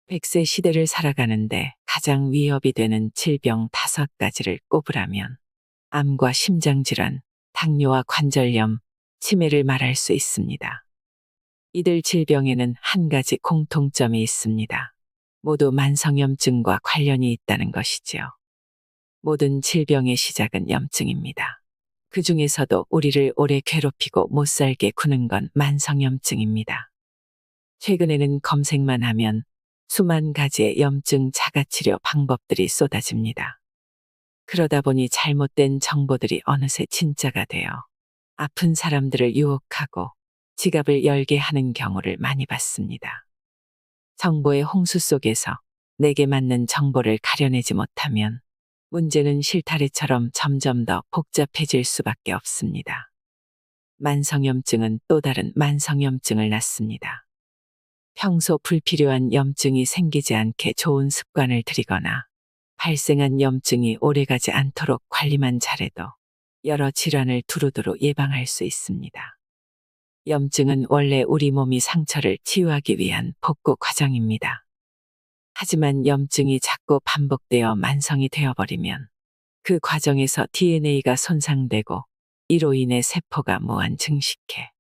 100세 시대를 살아가는데 가장 위협이 되는 질병 5가지를 꼽으라면 암과 심장질환, 당뇨와 관절염, 치매를 말할 수 있습니다. 이들 질병에는 한 가지 공통점이 있습니다. 모두 만성염증과 관련이 있다는 것이지요. 모든 질병의 시작은 염증입니다. 그 중에서도 우리를 오래 괴롭히고 못살게 구는 건 만성염증입니다. 최근에는 검색만 하면 수만 가지의 염증 자가치료 방법들이 쏟아집니다. 그러다 보니 잘못된 정보들이 어느새 진짜가 되어 아픈 사람들을 유혹하고 지갑을 열게 하는 경우를 많이 봤습니다. 정보의 홍수 속에서 내게 맞는 정보를 가려내지 못하면 문제는 실타래처럼 점점 더 복잡해질 수밖에 없습니다. 만성염증은 또 다른 만성염증을 낳습니다. 평소 불필요한 염증이 생기지 않게 좋은 습관을 들이거나 발생한 염증이 오래가지 않도록 관리만 잘해도 여러 질환을 두루두루 예방할 수 있습니다. 염증은 원래 우리 몸이 상처를 치유하기 위한 복구 과정입니다. 하지만 염증이 자꾸 반복되어 만성이 되어버리면 그 과정에서 DNA가 손상되고 이로 인해 세포가 무한 증식해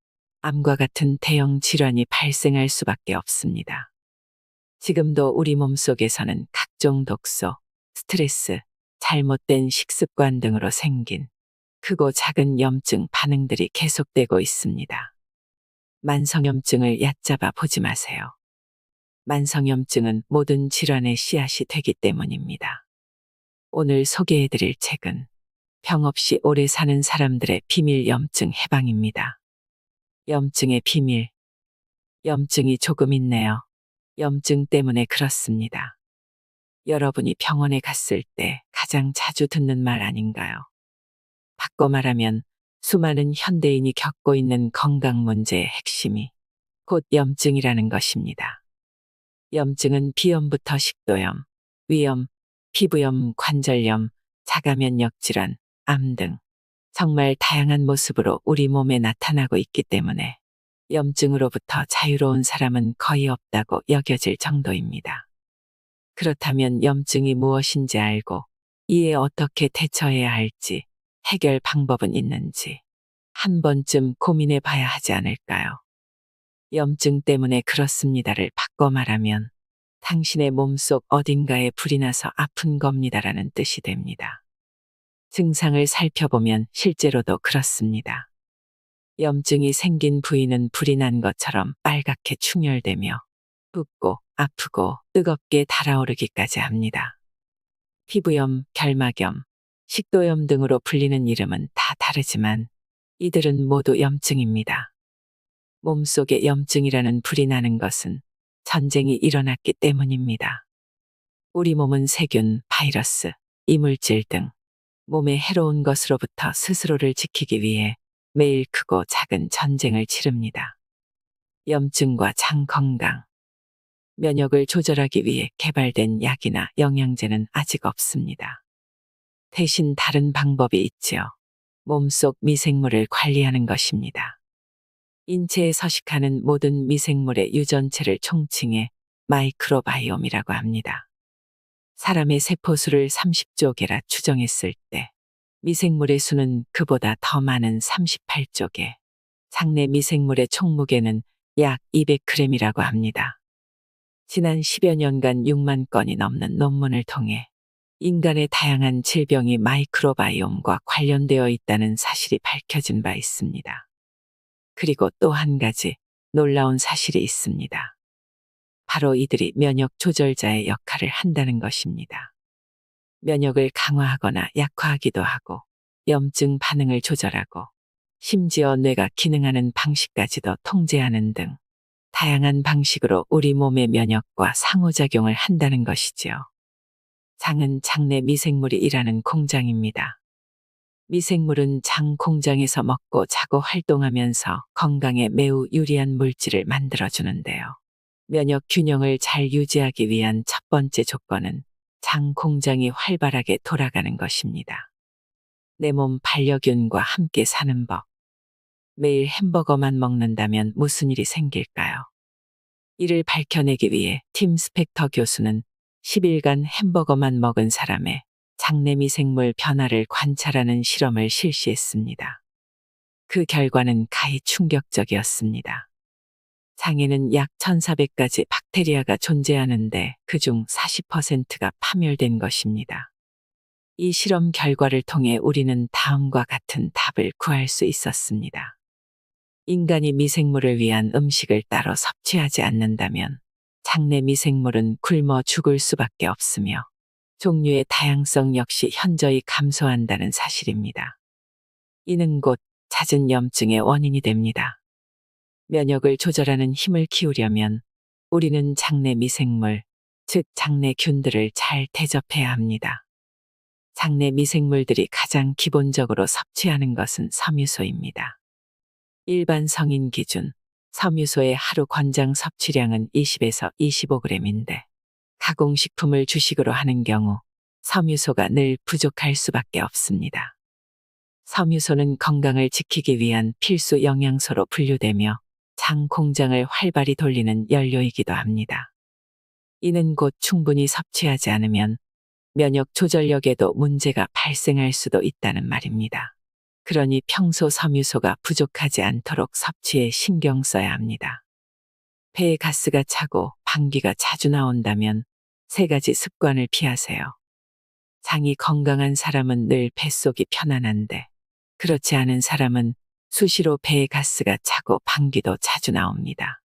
암과 같은 대형 질환이 발생할 수밖에 없습니다. 지금도 우리 몸속에서는 각종 독소, 스트레스, 잘못된 식습관 등으로 생긴 크고 작은 염증 반응들이 계속되고 있습니다. 만성염증을 얕잡아 보지 마세요. 만성염증은 모든 질환의 씨앗이 되기 때문입니다. 오늘 소개해드릴 책은 병 없이 오래 사는 사람들의 비밀 염증 해방입니다. 염증의 비밀. 염증이 조금 있네요. 염증 때문에 그렇습니다. 여러분이 병원에 갔을 때 가장 자주 듣는 말 아닌가요? 바꿔 말하면 수많은 현대인이 겪고 있는 건강 문제의 핵심이 곧 염증이라는 것입니다. 염증은 비염부터 식도염, 위염, 피부염, 관절염, 자가면역 질환, 암 등 정말 다양한 모습으로 우리 몸에 나타나고 있기 때문에 염증으로부터 자유로운 사람은 거의 없다고 여겨질 정도입니다. 그렇다면 염증이 무엇인지 알고 이에 어떻게 대처해야 할지, 해결 방법은 있는지 한 번쯤 고민해 봐야 하지 않을까요? 염증 때문에 그렇습니다를 바꿔 말하면 당신의 몸속 어딘가에 불이 나서 아픈 겁니다라는 뜻이 됩니다. 증상을 살펴보면 실제로도 그렇습니다. 염증이 생긴 부위는 불이 난 것처럼 빨갛게 충혈되며 붓고 아프고 뜨겁게 달아오르기까지 합니다. 피부염, 결막염, 식도염 등으로 불리는 이름은 다 다르지만 이들은 모두 염증입니다. 몸속에 염증이라는 불이 나는 것은 전쟁이 일어났기 때문입니다. 우리 몸은 세균, 바이러스, 이물질 등 몸에 해로운 것으로부터 스스로를 지키기 위해 매일 크고 작은 전쟁을 치릅니다. 염증과 장 건강. 면역을 조절하기 위해 개발된 약이나 영양제는 아직 없습니다. 대신 다른 방법이 있지요. 몸속 미생물을 관리하는 것입니다. 인체에 서식하는 모든 미생물의 유전체를 총칭해 마이크로바이옴이라고 합니다. 사람의 세포수를 30조 개라 추정했을 때 미생물의 수는 그보다 더 많은 38조 개, 장내 미생물의 총무게는 약 200g이라고 합니다. 지난 10여 년간 6만 건이 넘는 논문을 통해 인간의 다양한 질병이 마이크로바이옴과 관련되어 있다는 사실이 밝혀진 바 있습니다. 그리고 또 한 가지 놀라운 사실이 있습니다. 바로 이들이 면역 조절자의 역할을 한다는 것입니다. 면역을 강화하거나 약화하기도 하고 염증 반응을 조절하고 심지어 뇌가 기능하는 방식까지도 통제하는 등 다양한 방식으로 우리 몸의 면역과 상호작용을 한다는 것이지요. 장은 장내 미생물이 일하는 공장입니다. 미생물은 장 공장에서 먹고 자고 활동하면서 건강에 매우 유리한 물질을 만들어주는데요. 면역 균형을 잘 유지하기 위한 첫 번째 조건은 장 공장이 활발하게 돌아가는 것입니다. 내 몸 반려균과 함께 사는 법. 매일 햄버거만 먹는다면 무슨 일이 생길까요? 이를 밝혀내기 위해 팀 스펙터 교수는 10일간 햄버거만 먹은 사람의 장내 미생물 변화를 관찰하는 실험을 실시했습니다. 그 결과는 가히 충격적이었습니다. 장에는 약 1,400가지 박테리아가 존재하는데 그중 40%가 파멸된 것입니다. 이 실험 결과를 통해 우리는 다음과 같은 답을 구할 수 있었습니다. 인간이 미생물을 위한 음식을 따로 섭취하지 않는다면 장내 미생물은 굶어 죽을 수밖에 없으며 종류의 다양성 역시 현저히 감소한다는 사실입니다. 이는 곧 잦은 염증의 원인이 됩니다. 면역을 조절하는 힘을 키우려면 우리는 장내 미생물, 즉 장내균들을 잘 대접해야 합니다. 장내 미생물들이 가장 기본적으로 섭취하는 것은 섬유소입니다. 일반 성인 기준 섬유소의 하루 권장 섭취량은 20에서 25g인데 가공식품을 주식으로 하는 경우 섬유소가 늘 부족할 수밖에 없습니다. 섬유소는 건강을 지키기 위한 필수 영양소로 분류되며 장 공장을 활발히 돌리는 연료이기도 합니다. 이는 곧 충분히 섭취하지 않으면 면역 조절력에도 문제가 발생할 수도 있다는 말입니다. 그러니 평소 섬유소가 부족하지 않도록 섭취에 신경 써야 합니다. 폐에 가스가 차고 방귀가 자주 나온다면 3가지 습관을 피하세요. 장이 건강한 사람은 늘 뱃속이 편안한데 그렇지 않은 사람은 수시로 배에 가스가 차고 방귀도 자주 나옵니다.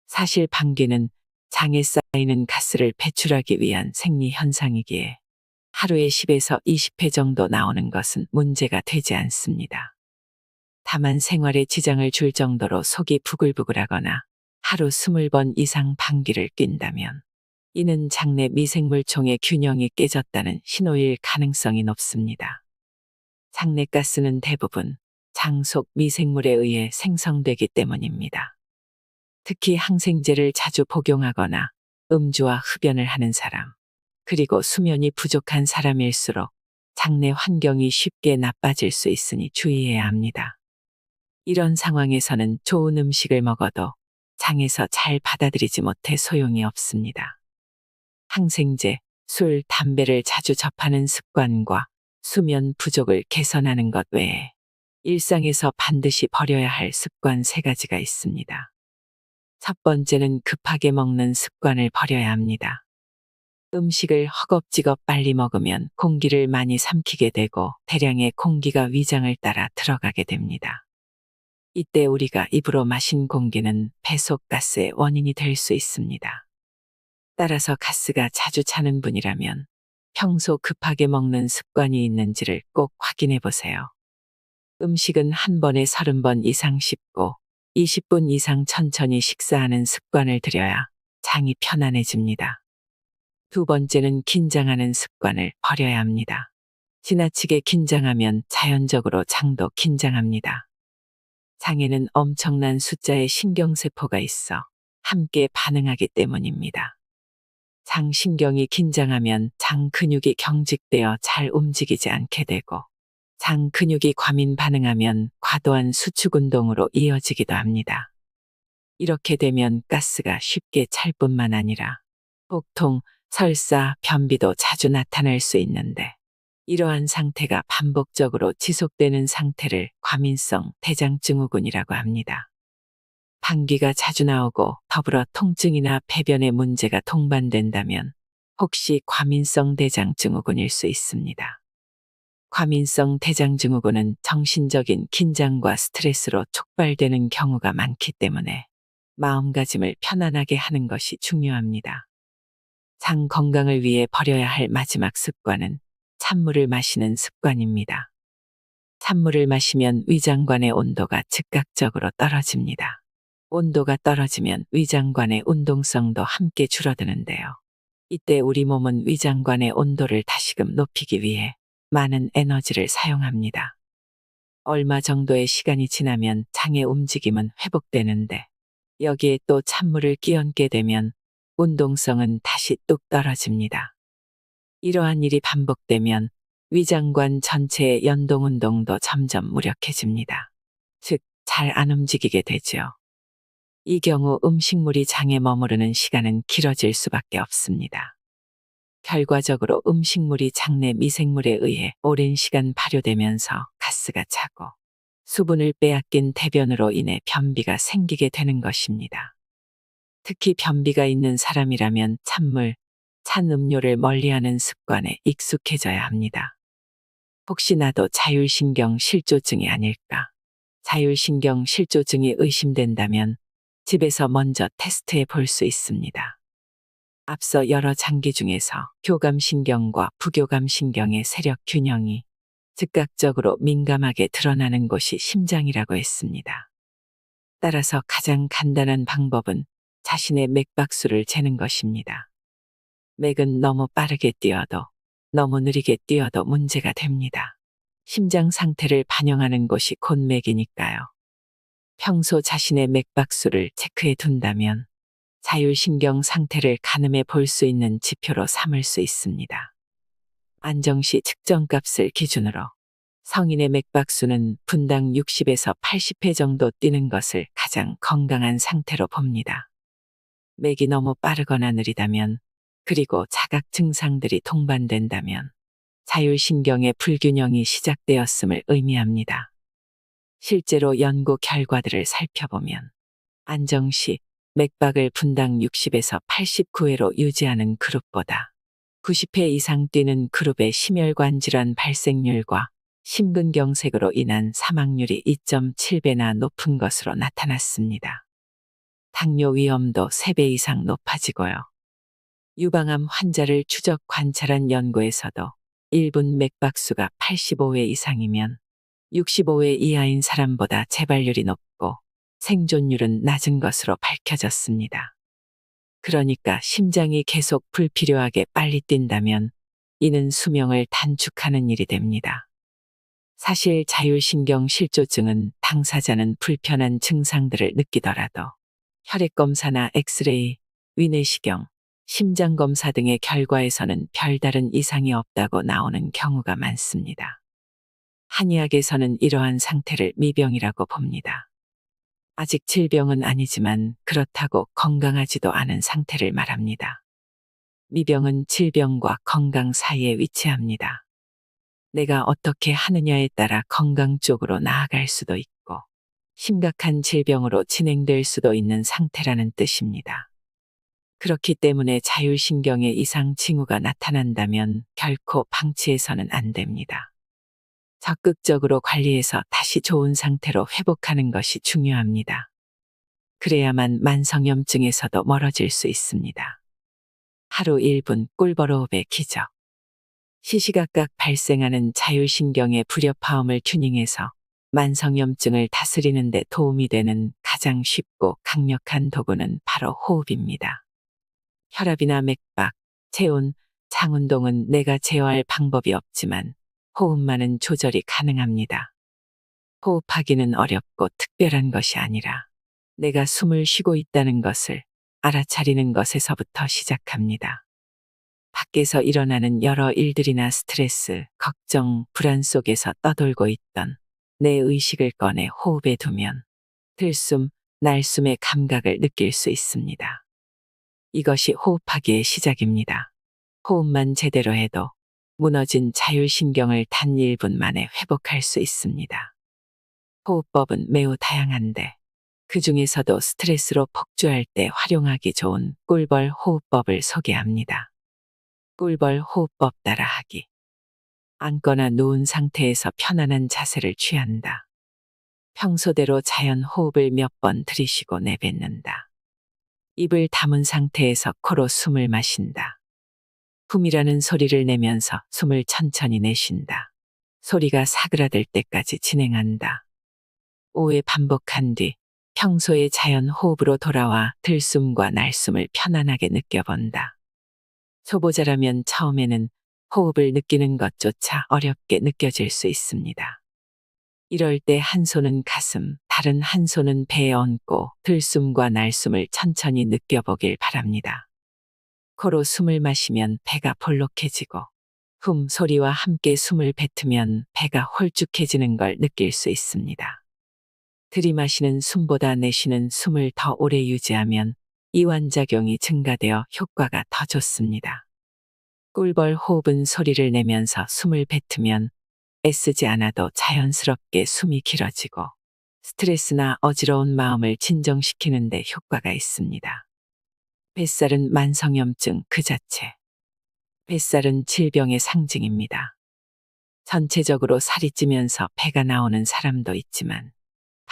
사실 방귀는 장에 쌓이는 가스를 배출하기 위한 생리 현상이기에 하루에 10에서 20회 정도 나오는 것은 문제가 되지 않습니다. 다만 생활에 지장을 줄 정도로 속이 부글부글하거나 하루 20번 이상 방귀를 낀다면 이는 장내 미생물총의 균형이 깨졌다는 신호일 가능성이 높습니다. 장내가스는 대부분 장 속 미생물에 의해 생성되기 때문입니다. 특히 항생제를 자주 복용하거나 음주와 흡연을 하는 사람, 그리고 수면이 부족한 사람일수록 장내 환경이 쉽게 나빠질 수 있으니 주의해야 합니다. 이런 상황에서는 좋은 음식을 먹어도 장에서 잘 받아들이지 못해 소용이 없습니다. 항생제, 술, 담배를 자주 접하는 습관과 수면 부족을 개선하는 것 외에 일상에서 반드시 버려야 할 습관 3가지가 있습니다. 첫 번째는 급하게 먹는 습관을 버려야 합니다. 음식을 허겁지겁 빨리 먹으면 공기를 많이 삼키게 되고 대량의 공기가 위장을 따라 들어가게 됩니다. 이때 우리가 입으로 마신 공기는 배속 가스의 원인이 될 수 있습니다. 따라서 가스가 자주 차는 분이라면 평소 급하게 먹는 습관이 있는지를 꼭 확인해 보세요. 음식은 한 번에 30번 이상 씹고 20분 이상 천천히 식사하는 습관을 들여야 장이 편안해집니다. 두 번째는 긴장하는 습관을 버려야 합니다. 지나치게 긴장하면 자연적으로 장도 긴장합니다. 장에는 엄청난 숫자의 신경세포가 있어 함께 반응하기 때문입니다. 장 신경이 긴장하면 장 근육이 경직되어 잘 움직이지 않게 되고 장 근육이 과민 반응하면 과도한 수축 운동으로 이어지기도 합니다. 이렇게 되면 가스가 쉽게 찰 뿐만 아니라 복통, 설사, 변비도 자주 나타날 수 있는데 이러한 상태가 반복적으로 지속되는 상태를 과민성 대장증후군이라고 합니다. 방귀가 자주 나오고 더불어 통증이나 배변에 문제가 동반된다면 혹시 과민성 대장증후군일 수 있습니다. 과민성 대장증후군은 정신적인 긴장과 스트레스로 촉발되는 경우가 많기 때문에 마음가짐을 편안하게 하는 것이 중요합니다. 장 건강을 위해 버려야 할 마지막 습관은 찬물을 마시는 습관입니다. 찬물을 마시면 위장관의 온도가 즉각적으로 떨어집니다. 온도가 떨어지면 위장관의 운동성도 함께 줄어드는데요. 이때 우리 몸은 위장관의 온도를 다시금 높이기 위해 많은 에너지를 사용합니다. 얼마 정도의 시간이 지나면 장의 움직임은 회복되는데 여기에 또 찬물을 끼얹게 되면 운동성은 다시 뚝 떨어집니다. 이러한 일이 반복되면 위장관 전체의 연동 운동도 점점 무력해집니다. 즉, 잘 안 움직이게 되죠. 이 경우 음식물이 장에 머무르는 시간은 길어질 수밖에 없습니다. 결과적으로 음식물이 장내 미생물에 의해 오랜 시간 발효되면서 가스가 차고 수분을 빼앗긴 대변으로 인해 변비가 생기게 되는 것입니다. 특히 변비가 있는 사람이라면 찬물, 찬 음료를 멀리하는 습관에 익숙해져야 합니다. 혹시나도 자율신경 실조증이 아닐까? 자율신경 실조증이 의심된다면 집에서 먼저 테스트해 볼 수 있습니다. 앞서 여러 장기 중에서 교감신경과 부교감신경의 세력 균형이 즉각적으로 민감하게 드러나는 곳이 심장이라고 했습니다. 따라서 가장 간단한 방법은 자신의 맥박수를 재는 것입니다. 맥은 너무 빠르게 뛰어도 너무 느리게 뛰어도 문제가 됩니다. 심장 상태를 반영하는 곳이 곧 맥이니까요. 평소 자신의 맥박수를 체크해 둔다면 자율신경 상태를 가늠해 볼 수 있는 지표로 삼을 수 있습니다. 안정시 측정값을 기준으로 성인의 맥박수는 분당 60에서 80회 정도 뛰는 것을 가장 건강한 상태로 봅니다. 맥이 너무 빠르거나 느리다면, 그리고 자각 증상들이 동반된다면 자율신경의 불균형이 시작되었음을 의미합니다. 실제로 연구 결과들을 살펴보면 안정시 맥박을 분당 60에서 89회로 유지하는 그룹보다 90회 이상 뛰는 그룹의 심혈관 질환 발생률과 심근경색으로 인한 사망률이 2.7배나 높은 것으로 나타났습니다. 당뇨 위험도 3배 이상 높아지고요. 유방암 환자를 추적 관찰한 연구에서도 1분 맥박수가 85회 이상이면 65회 이하인 사람보다 재발률이 높고 생존율은 낮은 것으로 밝혀졌습니다. 그러니까 심장이 계속 불필요하게 빨리 뛴다면 이는 수명을 단축하는 일이 됩니다. 사실 자율신경 실조증은 당사자는 불편한 증상들을 느끼더라도 혈액검사나 엑스레이, 위내시경, 심장검사 등의 결과에서는 별다른 이상이 없다고 나오는 경우가 많습니다. 한의학에서는 이러한 상태를 미병이라고 봅니다. 아직 질병은 아니지만 그렇다고 건강하지도 않은 상태를 말합니다. 미병은 질병과 건강 사이에 위치합니다. 내가 어떻게 하느냐에 따라 건강 쪽으로 나아갈 수도 있고 심각한 질병으로 진행될 수도 있는 상태라는 뜻입니다. 그렇기 때문에 자율신경의 이상 징후가 나타난다면 결코 방치해서는 안 됩니다. 적극적으로 관리해서 다시 좋은 상태로 회복하는 것이 중요합니다. 그래야만 만성염증에서도 멀어질 수 있습니다. 하루 1분 꿀버로흡의 기적. 시시각각 발생하는 자율신경의 불협화음을 튜닝해서 만성염증을 다스리는 데 도움이 되는 가장 쉽고 강력한 도구는 바로 호흡입니다. 혈압이나 맥박, 체온, 장운동은 내가 제어할 방법이 없지만 호흡만은 조절이 가능합니다. 호흡하기는 어렵고 특별한 것이 아니라 내가 숨을 쉬고 있다는 것을 알아차리는 것에서부터 시작합니다. 밖에서 일어나는 여러 일들이나 스트레스, 걱정, 불안 속에서 떠돌고 있던 내 의식을 꺼내 호흡에 두면 들숨, 날숨의 감각을 느낄 수 있습니다. 이것이 호흡하기의 시작입니다. 호흡만 제대로 해도 무너진 자율신경을 단 1분 만에 회복할 수 있습니다. 호흡법은 매우 다양한데 그 중에서도 스트레스로 폭주할 때 활용하기 좋은 꿀벌 호흡법을 소개합니다. 꿀벌 호흡법 따라하기. 앉거나 누운 상태에서 편안한 자세를 취한다. 평소대로 자연 호흡을 몇 번 들이쉬고 내뱉는다. 입을 다문 상태에서 코로 숨을 마신다. 붐이라는 소리를 내면서 숨을 천천히 내쉰다. 소리가 사그라들 때까지 진행한다. 5회 반복한 뒤 평소의 자연 호흡으로 돌아와 들숨과 날숨을 편안하게 느껴본다. 초보자라면 처음에는 호흡을 느끼는 것조차 어렵게 느껴질 수 있습니다. 이럴 때 한 손은 가슴, 다른 한 손은 배에 얹고 들숨과 날숨을 천천히 느껴보길 바랍니다. 코로 숨을 마시면 배가 볼록해지고 흠 소리와 함께 숨을 뱉으면 배가 홀쭉해지는 걸 느낄 수 있습니다. 들이마시는 숨보다 내쉬는 숨을 더 오래 유지하면 이완작용이 증가되어 효과가 더 좋습니다. 꿀벌 호흡은 소리를 내면서 숨을 뱉으면 애쓰지 않아도 자연스럽게 숨이 길어지고 스트레스나 어지러운 마음을 진정시키는 데 효과가 있습니다. 뱃살은 만성염증 그 자체. 뱃살은 질병의 상징입니다. 전체적으로 살이 찌면서 배가 나오는 사람도 있지만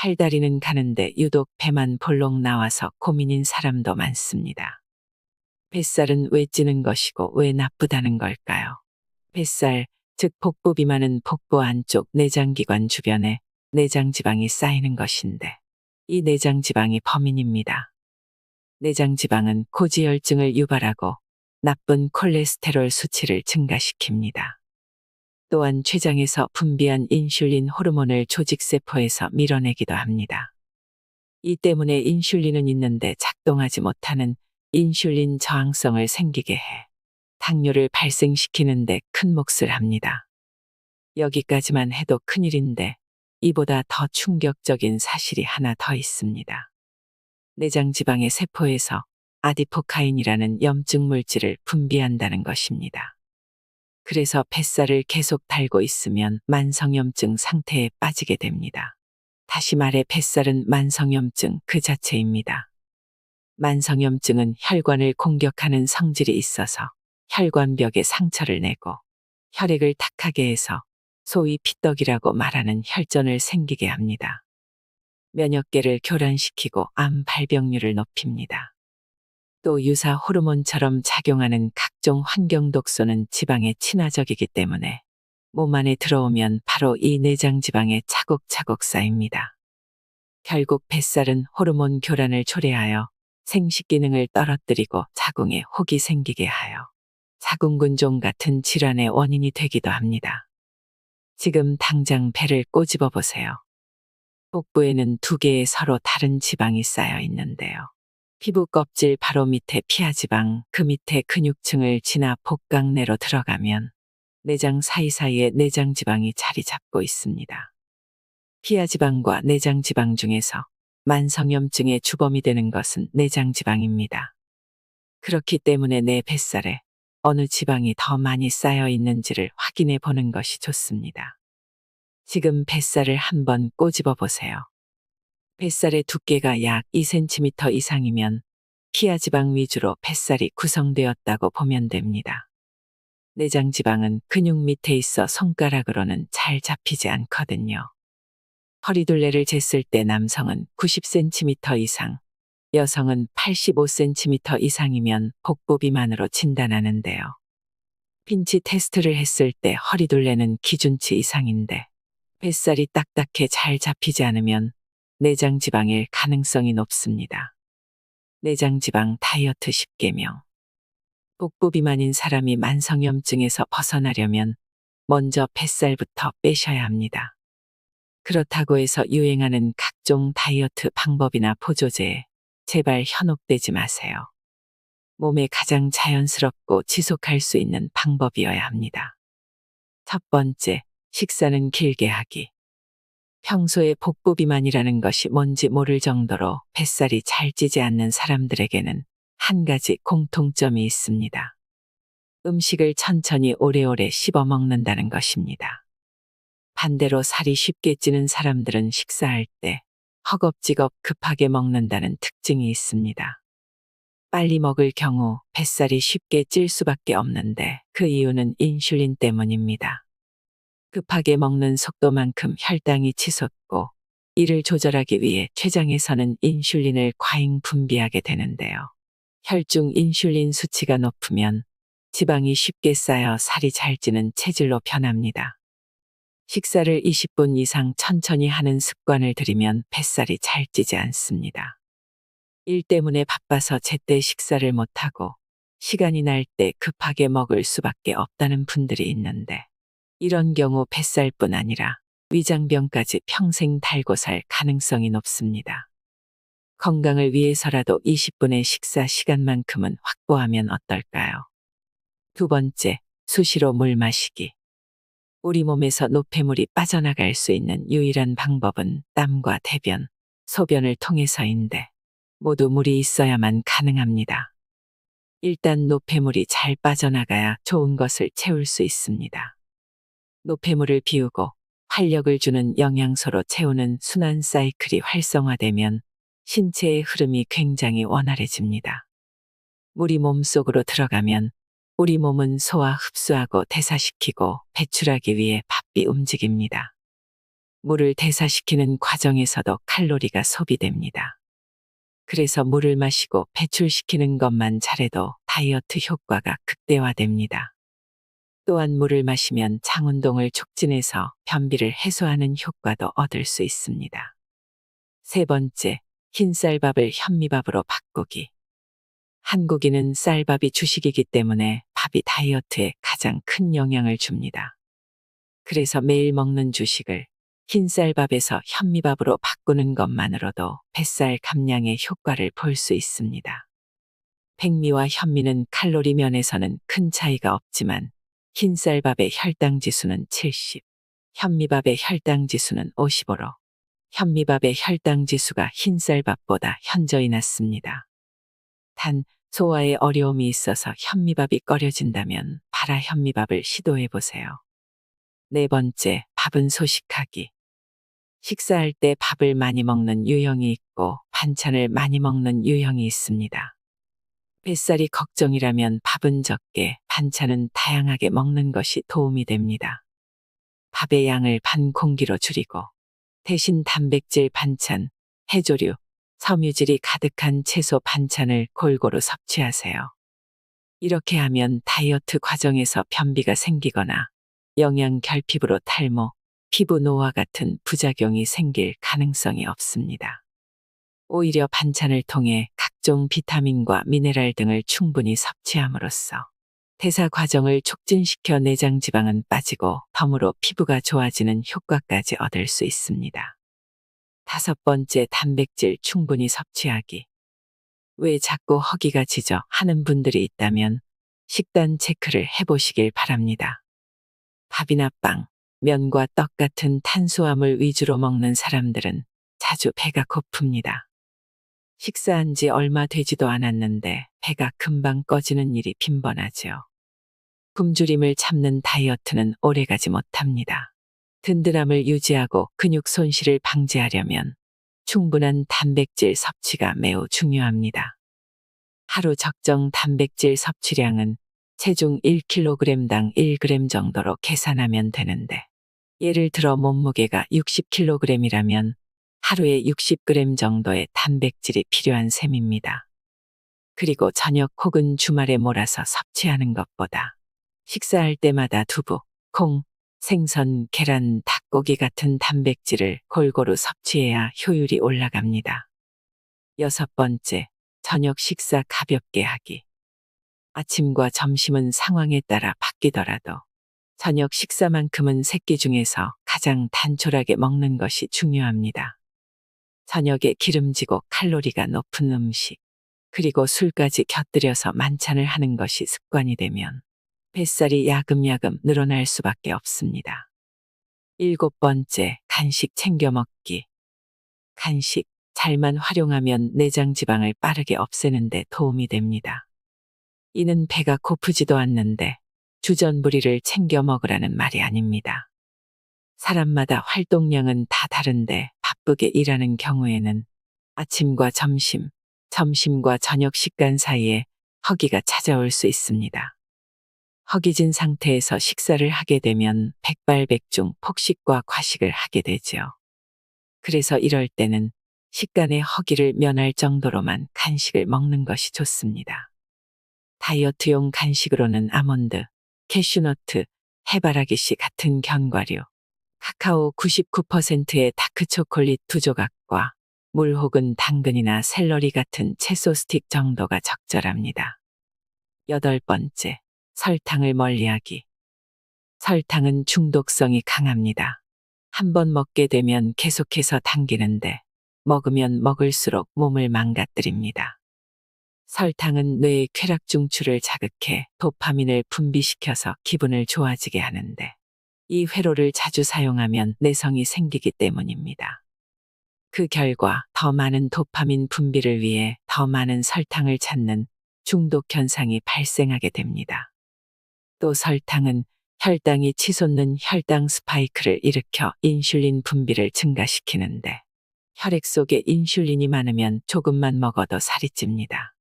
팔다리는 가는데 유독 배만 볼록 나와서 고민인 사람도 많습니다. 뱃살은 왜 찌는 것이고 왜 나쁘다는 걸까요? 뱃살, 즉 복부 비만은 복부 안쪽 내장기관 주변에 내장지방이 쌓이는 것인데 이 내장지방이 범인입니다. 내장지방은 고지혈증을 유발하고 나쁜 콜레스테롤 수치를 증가시킵니다. 또한 췌장에서 분비한 인슐린 호르몬을 조직세포에서 밀어내기도 합니다. 이 때문에 인슐린은 있는데 작동하지 못하는 인슐린 저항성을 생기게 해 당뇨를 발생시키는데 큰 몫을 합니다. 여기까지만 해도 큰일인데 이보다 더 충격적인 사실이 하나 더 있습니다. 내장지방의 세포에서 아디포카인이라는 염증 물질을 분비한다는 것입니다. 그래서 뱃살을 계속 달고 있으면 만성염증 상태에 빠지게 됩니다. 다시 말해 뱃살은 만성염증 그 자체입니다. 만성염증은 혈관을 공격하는 성질이 있어서 혈관벽에 상처를 내고 혈액을 탁하게 해서 소위 피떡이라고 말하는 혈전을 생기게 합니다. 면역계를 교란시키고 암 발병률을 높입니다. 또 유사 호르몬처럼 작용하는 각종 환경 독소는 지방에 친화적이기 때문에 몸 안에 들어오면 바로 이 내장지방에 차곡차곡 쌓입니다. 결국 뱃살은 호르몬 교란을 초래하여 생식 기능을 떨어뜨리고 자궁에 혹이 생기게 하여 자궁근종 같은 질환의 원인이 되기도 합니다. 지금 당장 배를 꼬집어 보세요. 복부에는 두 개의 서로 다른 지방이 쌓여 있는데요. 피부 껍질 바로 밑에 피하지방, 그 밑에 근육층을 지나 복강 내로 들어가면 내장 사이사이에 내장지방이 자리 잡고 있습니다. 피하지방과 내장지방 중에서 만성염증의 주범이 되는 것은 내장지방입니다. 그렇기 때문에 내 뱃살에 어느 지방이 더 많이 쌓여 있는지를 확인해 보는 것이 좋습니다. 지금 뱃살을 한번 꼬집어 보세요. 뱃살의 두께가 약 2cm 이상이면 피하지방 위주로 뱃살이 구성되었다고 보면 됩니다. 내장지방은 근육 밑에 있어 손가락으로는 잘 잡히지 않거든요. 허리둘레를 쟀을 때 남성은 90cm 이상, 여성은 85cm 이상이면 복부 비만으로 진단하는데요. 핀치 테스트를 했을 때 허리둘레는 기준치 이상인데 뱃살이 딱딱해 잘 잡히지 않으면 내장지방일 가능성이 높습니다. 내장지방 다이어트 10계명. 복부 비만인 사람이 만성염증에서 벗어나려면 먼저 뱃살부터 빼셔야 합니다. 그렇다고 해서 유행하는 각종 다이어트 방법이나 보조제에 제발 현혹되지 마세요. 몸에 가장 자연스럽고 지속할 수 있는 방법이어야 합니다. 첫 번째, 식사는 길게 하기. 평소에 복부 비만이라는 것이 뭔지 모를 정도로 뱃살이 잘 찌지 않는 사람들에게는 한 가지 공통점이 있습니다. 음식을 천천히 오래오래 씹어 먹는다는 것입니다. 반대로 살이 쉽게 찌는 사람들은 식사할 때 허겁지겁 급하게 먹는다는 특징이 있습니다. 빨리 먹을 경우 뱃살이 쉽게 찔 수밖에 없는데 그 이유는 인슐린 때문입니다. 급하게 먹는 속도만큼 혈당이 치솟고 이를 조절하기 위해 췌장에서는 인슐린을 과잉 분비하게 되는데요. 혈중 인슐린 수치가 높으면 지방이 쉽게 쌓여 살이 잘 찌는 체질로 변합니다. 식사를 20분 이상 천천히 하는 습관을 들이면 뱃살이 잘 찌지 않습니다. 일 때문에 바빠서 제때 식사를 못하고 시간이 날 때 급하게 먹을 수밖에 없다는 분들이 있는데 이런 경우 뱃살뿐 아니라 위장병까지 평생 달고 살 가능성이 높습니다. 건강을 위해서라도 20분의 식사 시간만큼은 확보하면 어떨까요? 두 번째, 수시로 물 마시기. 우리 몸에서 노폐물이 빠져나갈 수 있는 유일한 방법은 땀과 대변, 소변을 통해서인데 모두 물이 있어야만 가능합니다. 일단 노폐물이 잘 빠져나가야 좋은 것을 채울 수 있습니다. 노폐물을 비우고 활력을 주는 영양소로 채우는 순환 사이클이 활성화되면 신체의 흐름이 굉장히 원활해집니다. 물이 몸속으로 들어가면 우리 몸은 소화 흡수하고 대사시키고 배출하기 위해 바삐 움직입니다. 물을 대사시키는 과정에서도 칼로리가 소비됩니다. 그래서 물을 마시고 배출시키는 것만 잘해도 다이어트 효과가 극대화됩니다. 또한 물을 마시면 장운동을 촉진해서 변비를 해소하는 효과도 얻을 수 있습니다. 세 번째, 흰 쌀밥을 현미밥으로 바꾸기. 한국인은 쌀밥이 주식이기 때문에 밥이 다이어트에 가장 큰 영향을 줍니다. 그래서 매일 먹는 주식을 흰 쌀밥에서 현미밥으로 바꾸는 것만으로도 뱃살 감량의 효과를 볼 수 있습니다. 백미와 현미는 칼로리 면에서는 큰 차이가 없지만 흰 쌀밥의 혈당 지수는 70, 현미밥의 혈당 지수는 55로 현미밥의 혈당 지수가 흰 쌀밥보다 현저히 낮습니다. 단, 소화에 어려움이 있어서 현미밥이 꺼려진다면 파라 현미밥을 시도해 보세요. 네 번째, 밥은 소식하기. 식사할 때 밥을 많이 먹는 유형이 있고 반찬을 많이 먹는 유형이 있습니다. 뱃살이 걱정이라면 밥은 적게, 반찬은 다양하게 먹는 것이 도움이 됩니다. 밥의 양을 반 공기로 줄이고 대신 단백질 반찬, 해조류, 섬유질이 가득한 채소 반찬을 골고루 섭취하세요. 이렇게 하면 다이어트 과정에서 변비가 생기거나 영양 결핍으로 탈모, 피부 노화 같은 부작용이 생길 가능성이 없습니다. 오히려 반찬을 통해 각종 비타민과 미네랄 등을 충분히 섭취함으로써 대사 과정을 촉진시켜 내장 지방은 빠지고 덤으로 피부가 좋아지는 효과까지 얻을 수 있습니다. 다섯 번째, 단백질 충분히 섭취하기. 왜 자꾸 허기가 지져 하는 분들이 있다면 식단 체크를 해보시길 바랍니다. 밥이나 빵, 면과 떡 같은 탄수화물 위주로 먹는 사람들은 자주 배가 고픕니다. 식사한 지 얼마 되지도 않았는데 배가 금방 꺼지는 일이 빈번하죠. 굶주림을 참는 다이어트는 오래가지 못합니다. 든든함을 유지하고 근육 손실을 방지하려면 충분한 단백질 섭취가 매우 중요합니다. 하루 적정 단백질 섭취량은 체중 1kg당 1g 정도로 계산하면 되는데, 예를 들어 몸무게가 60kg이라면 하루에 60g 정도의 단백질이 필요한 셈입니다. 그리고 저녁 혹은 주말에 몰아서 섭취하는 것보다 식사할 때마다 두부, 콩, 생선, 계란, 닭고기 같은 단백질을 골고루 섭취해야 효율이 올라갑니다. 여섯 번째, 저녁 식사 가볍게 하기. 아침과 점심은 상황에 따라 바뀌더라도 저녁 식사만큼은 세끼 중에서 가장 단촐하게 먹는 것이 중요합니다. 저녁에 기름지고 칼로리가 높은 음식, 그리고 술까지 곁들여서 만찬을 하는 것이 습관이 되면 뱃살이 야금야금 늘어날 수밖에 없습니다. 일곱 번째, 간식 챙겨 먹기. 간식, 잘만 활용하면 내장 지방을 빠르게 없애는 데 도움이 됩니다. 이는 배가 고프지도 않는데 주전부리를 챙겨 먹으라는 말이 아닙니다. 사람마다 활동량은 다 다른데 바쁘게 일하는 경우에는 아침과 점심, 점심과 저녁 식간 사이에 허기가 찾아올 수 있습니다. 허기진 상태에서 식사를 하게 되면 백발백중 폭식과 과식을 하게 되죠. 그래서 이럴 때는 식간의 허기를 면할 정도로만 간식을 먹는 것이 좋습니다. 다이어트용 간식으로는 아몬드, 캐슈너트, 해바라기씨 같은 견과류, 카카오 99%의 다크초콜릿 2조각과 물 혹은 당근이나 샐러리 같은 채소 스틱 정도가 적절합니다. 여덟 번째, 설탕을 멀리하기. 설탕은 중독성이 강합니다. 한번 먹게 되면 계속해서 당기는데 먹으면 먹을수록 몸을 망가뜨립니다. 설탕은 뇌의 쾌락 중추를 자극해 도파민을 분비시켜서 기분을 좋아지게 하는데 이 회로를 자주 사용하면 내성이 생기기 때문입니다. 그 결과 더 많은 도파민 분비를 위해 더 많은 설탕을 찾는 중독 현상이 발생하게 됩니다. 또 설탕은 혈당이 치솟는 혈당 스파이크를 일으켜 인슐린 분비를 증가시키는데 혈액 속에 인슐린이 많으면 조금만 먹어도 살이 찝니다.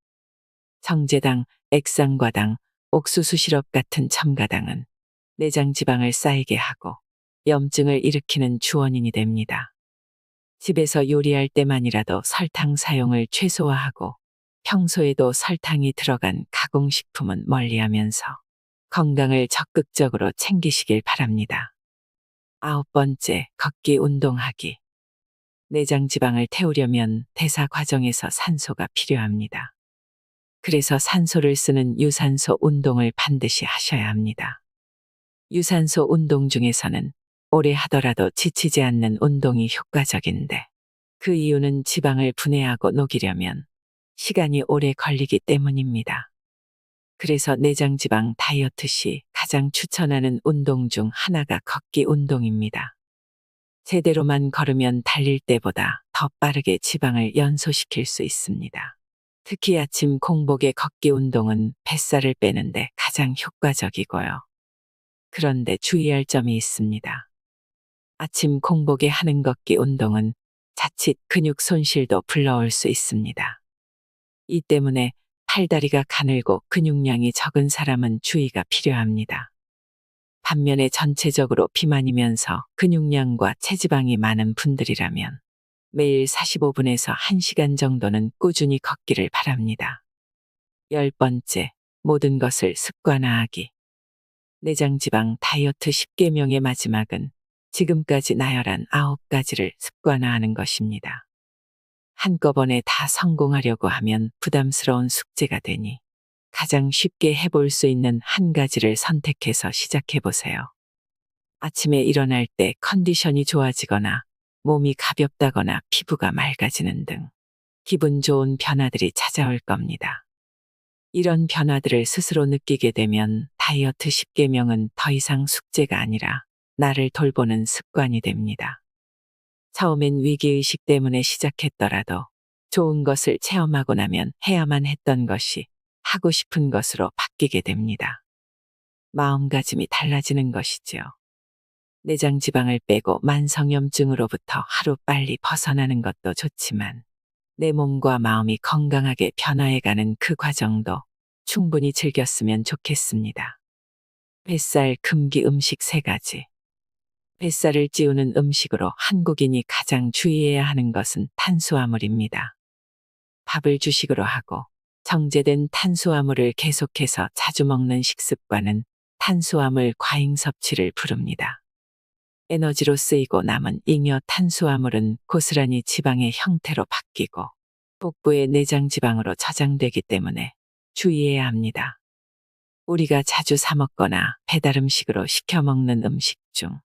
정제당, 액상과당, 옥수수 시럽 같은 첨가당은 내장 지방을 쌓이게 하고 염증을 일으키는 주원인이 됩니다. 집에서 요리할 때만이라도 설탕 사용을 최소화하고 평소에도 설탕이 들어간 가공식품은 멀리하면서 건강을 적극적으로 챙기시길 바랍니다. 9번째, 걷기 운동하기. 내장 지방을 태우려면 대사 과정에서 산소가 필요합니다. 그래서 산소를 쓰는 유산소 운동을 반드시 하셔야 합니다. 유산소 운동 중에서는 오래 하더라도 지치지 않는 운동이 효과적인데 그 이유는 지방을 분해하고 녹이려면 시간이 오래 걸리기 때문입니다. 그래서 내장 지방 다이어트 시 가장 추천하는 운동 중 하나가 걷기 운동입니다. 제대로만 걸으면 달릴 때보다 더 빠르게 지방을 연소시킬 수 있습니다. 특히 아침 공복의 걷기 운동은 뱃살을 빼는데 가장 효과적이고요. 그런데 주의할 점이 있습니다. 아침 공복에 하는 걷기 운동은 자칫 근육 손실도 불러올 수 있습니다. 이 때문에 팔다리가 가늘고 근육량이 적은 사람은 주의가 필요합니다. 반면에 전체적으로 비만이면서 근육량과 체지방이 많은 분들이라면 매일 45분에서 1시간 정도는 꾸준히 걷기를 바랍니다. 10번째, 모든 것을 습관화하기. 내장지방 다이어트 10계명의 마지막은 지금까지 나열한 9가지를 습관화하는 것입니다. 한꺼번에 다 성공하려고 하면 부담스러운 숙제가 되니 가장 쉽게 해볼 수 있는 한 가지를 선택해서 시작해보세요. 아침에 일어날 때 컨디션이 좋아지거나 몸이 가볍다거나 피부가 맑아지는 등 기분 좋은 변화들이 찾아올 겁니다. 이런 변화들을 스스로 느끼게 되면 다이어트 10계명은 더 이상 숙제가 아니라 나를 돌보는 습관이 됩니다. 처음엔 위기의식 때문에 시작했더라도 좋은 것을 체험하고 나면 해야만 했던 것이 하고 싶은 것으로 바뀌게 됩니다. 마음가짐이 달라지는 것이지요. 내장 지방을 빼고 만성염증으로부터 하루빨리 벗어나는 것도 좋지만 내 몸과 마음이 건강하게 변화해가는 그 과정도 충분히 즐겼으면 좋겠습니다. 뱃살 금기 음식 3가지. 뱃살을 찌우는 음식으로 한국인이 가장 주의해야 하는 것은 탄수화물입니다. 밥을 주식으로 하고 정제된 탄수화물을 계속해서 자주 먹는 식습관은 탄수화물 과잉 섭취를 부릅니다. 에너지로 쓰이고 남은 잉여 탄수화물은 고스란히 지방의 형태로 바뀌고 복부의 내장 지방으로 저장되기 때문에 주의해야 합니다. 우리가 자주 사 먹거나 배달 음식으로 시켜 먹는 음식 중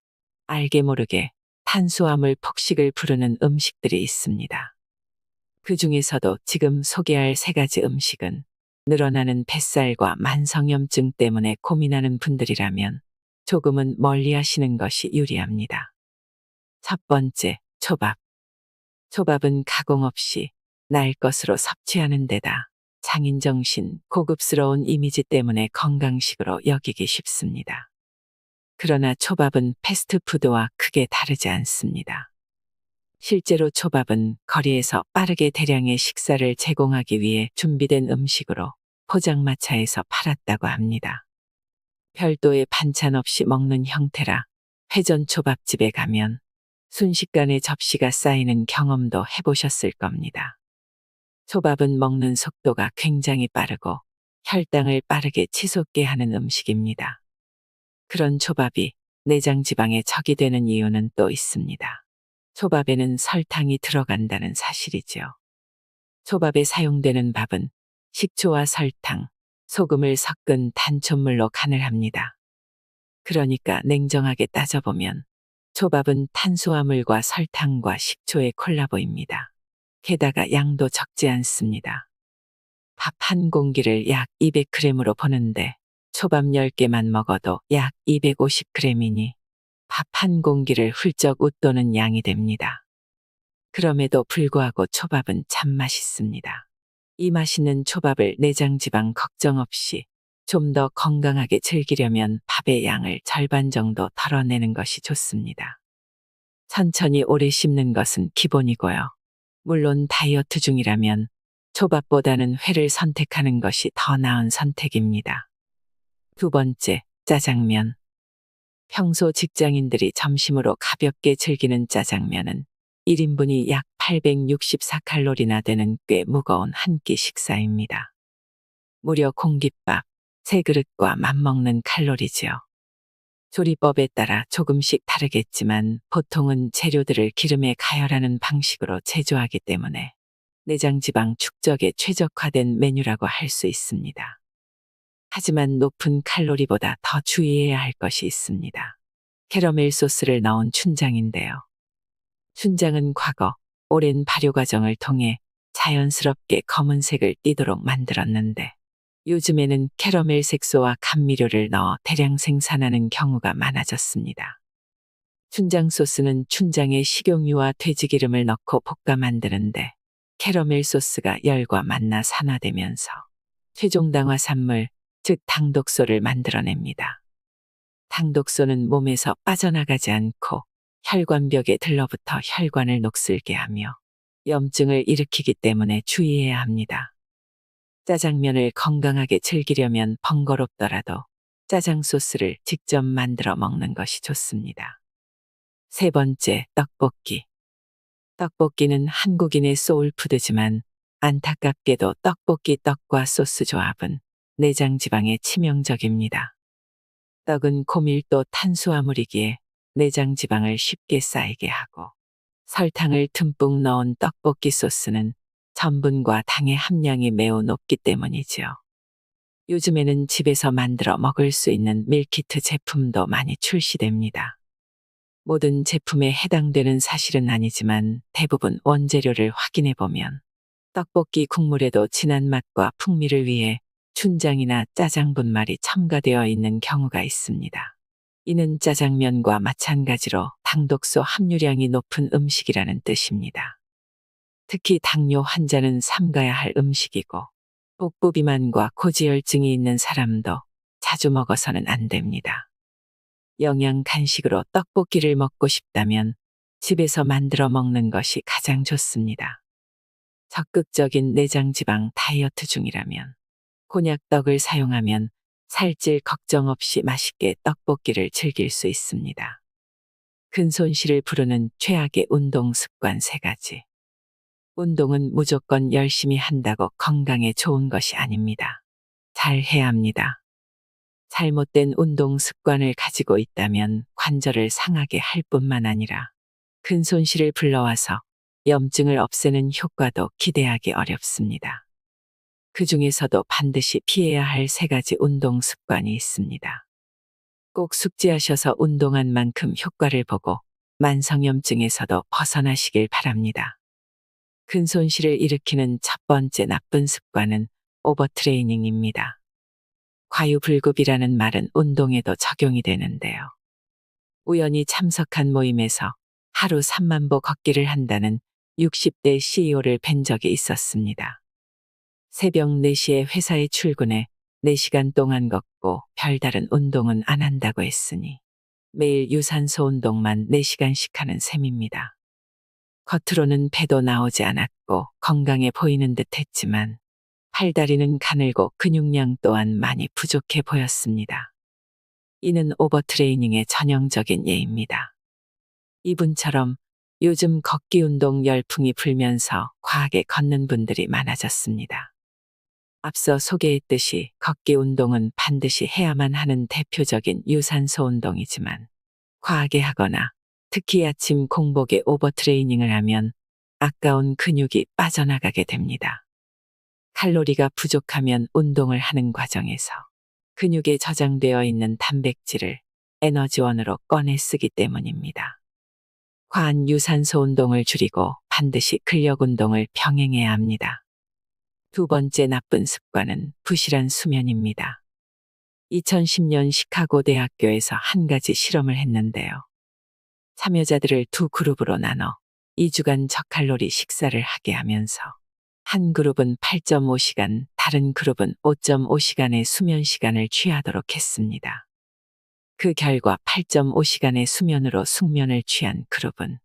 알게 모르게 탄수화물 폭식을 부르는 음식들이 있습니다. 그 중에서도 지금 소개할 3가지 음식은 늘어나는 뱃살과 만성염증 때문에 고민하는 분들이라면 조금은 멀리 하시는 것이 유리합니다. 첫 번째, 초밥. 초밥은 가공 없이 날 것으로 섭취하는 데다 장인정신, 고급스러운 이미지 때문에 건강식으로 여기기 쉽습니다. 그러나 초밥은 패스트푸드와 크게 다르지 않습니다. 실제로 초밥은 거리에서 빠르게 대량의 식사를 제공하기 위해 준비된 음식으로 포장마차에서 팔았다고 합니다. 별도의 반찬 없이 먹는 형태라 회전 초밥집에 가면 순식간에 접시가 쌓이는 경험도 해보셨을 겁니다. 초밥은 먹는 속도가 굉장히 빠르고 혈당을 빠르게 치솟게 하는 음식입니다. 그런 초밥이 내장 지방에 적이 되는 이유는 또 있습니다. 초밥에는 설탕이 들어간다는 사실이죠. 초밥에 사용되는 밥은 식초와 설탕, 소금을 섞은 단촛물로 간을 합니다. 그러니까 냉정하게 따져보면 초밥은 탄수화물과 설탕과 식초의 콜라보입니다. 게다가 양도 적지 않습니다. 밥 한 공기를 약 200g으로 보는데 초밥 10개만 먹어도 약 250g이니 밥 한 공기를 훌쩍 웃도는 양이 됩니다. 그럼에도 불구하고 초밥은 참 맛있습니다. 이 맛있는 초밥을 내장지방 걱정 없이 좀 더 건강하게 즐기려면 밥의 양을 절반 정도 덜어내는 것이 좋습니다. 천천히 오래 씹는 것은 기본이고요. 물론 다이어트 중이라면 초밥보다는 회를 선택하는 것이 더 나은 선택입니다. 두 번째, 짜장면. 평소 직장인들이 점심으로 가볍게 즐기는 짜장면은 1인분이 약 864칼로리나 되는 꽤 무거운 한 끼 식사입니다. 무려 공깃밥 3그릇과 맞먹는 칼로리지요. 조리법에 따라 조금씩 다르겠지만 보통은 재료들을 기름에 가열하는 방식으로 제조하기 때문에 내장지방 축적에 최적화된 메뉴라고 할 수 있습니다. 하지만 높은 칼로리보다 더 주의해야 할 것이 있습니다. 캐러멜 소스를 넣은 춘장인데요. 춘장은 과거 오랜 발효 과정을 통해 자연스럽게 검은색을 띠도록 만들었는데 요즘에는 캐러멜 색소와 감미료를 넣어 대량 생산하는 경우가 많아졌습니다. 춘장 소스는 춘장에 식용유와 돼지기름을 넣고 볶아 만드는데 캐러멜 소스가 열과 만나 산화되면서 최종 당화산물, 즉 당독소를 만들어냅니다. 당독소는 몸에서 빠져나가지 않고 혈관벽에 들러붙어 혈관을 녹슬게 하며 염증을 일으키기 때문에 주의해야 합니다. 짜장면을 건강하게 즐기려면 번거롭더라도 짜장 소스를 직접 만들어 먹는 것이 좋습니다. 세 번째, 떡볶이. 떡볶이는 한국인의 소울푸드지만 안타깝게도 떡볶이 떡과 소스 조합은 내장지방에 치명적입니다. 떡은 고밀도 탄수화물이기에 내장지방을 쉽게 쌓이게 하고 설탕을 듬뿍 넣은 떡볶이 소스는 전분과 당의 함량이 매우 높기 때문이지요. 요즘에는 집에서 만들어 먹을 수 있는 밀키트 제품도 많이 출시됩니다. 모든 제품에 해당되는 사실은 아니지만 대부분 원재료를 확인해 보면 떡볶이 국물에도 진한 맛과 풍미를 위해 춘장이나 짜장 분말이 첨가되어 있는 경우가 있습니다. 이는 짜장면과 마찬가지로 당독소 함유량이 높은 음식이라는 뜻입니다. 특히 당뇨 환자는 삼가야 할 음식이고 복부 비만과 고지혈증이 있는 사람도 자주 먹어서는 안 됩니다. 영양 간식으로 떡볶이를 먹고 싶다면 집에서 만들어 먹는 것이 가장 좋습니다. 적극적인 내장지방 다이어트 중이라면 곤약떡을 사용하면 살찔 걱정 없이 맛있게 떡볶이를 즐길 수 있습니다. 근손실을 부르는 최악의 운동 습관 3가지. 운동은 무조건 열심히 한다고 건강에 좋은 것이 아닙니다. 잘 해야 합니다. 잘못된 운동 습관을 가지고 있다면 관절을 상하게 할 뿐만 아니라 근손실을 불러와서 염증을 없애는 효과도 기대하기 어렵습니다. 그 중에서도 반드시 피해야 할 3가지 운동 습관이 있습니다. 꼭 숙지하셔서 운동한 만큼 효과를 보고 만성염증에서도 벗어나시길 바랍니다. 근손실을 일으키는 첫 번째 나쁜 습관은 오버트레이닝입니다. 과유불급이라는 말은 운동에도 적용이 되는데요. 우연히 참석한 모임에서 하루 3만 보 걷기를 한다는 60대 CEO를 뵌 적이 있었습니다. 새벽 4시에 회사에 출근해 4시간 동안 걷고 별다른 운동은 안 한다고 했으니 매일 유산소 운동만 4시간씩 하는 셈입니다. 겉으로는 배도 나오지 않았고 건강해 보이는 듯 했지만 팔다리는 가늘고 근육량 또한 많이 부족해 보였습니다. 이는 오버트레이닝의 전형적인 예입니다. 이분처럼 요즘 걷기 운동 열풍이 불면서 과하게 걷는 분들이 많아졌습니다. 앞서 소개했듯이 걷기 운동은 반드시 해야만 하는 대표적인 유산소 운동이지만 과하게 하거나 특히 아침 공복에 오버트레이닝을 하면 아까운 근육이 빠져나가게 됩니다. 칼로리가 부족하면 운동을 하는 과정에서 근육에 저장되어 있는 단백질을 에너지원으로 꺼내 쓰기 때문입니다. 과한 유산소 운동을 줄이고 반드시 근력 운동을 병행해야 합니다. 두 번째 나쁜 습관은 부실한 수면입니다. 2010년 시카고 대학교에서 한 가지 실험을 했는데요. 참여자들을 두 그룹으로 나눠 2주간 저칼로리 식사를 하게 하면서 한 그룹은 8.5시간, 다른 그룹은 5.5시간의 수면 시간을 취하도록 했습니다. 그 결과 8.5시간의 수면으로 숙면을 취한 그룹은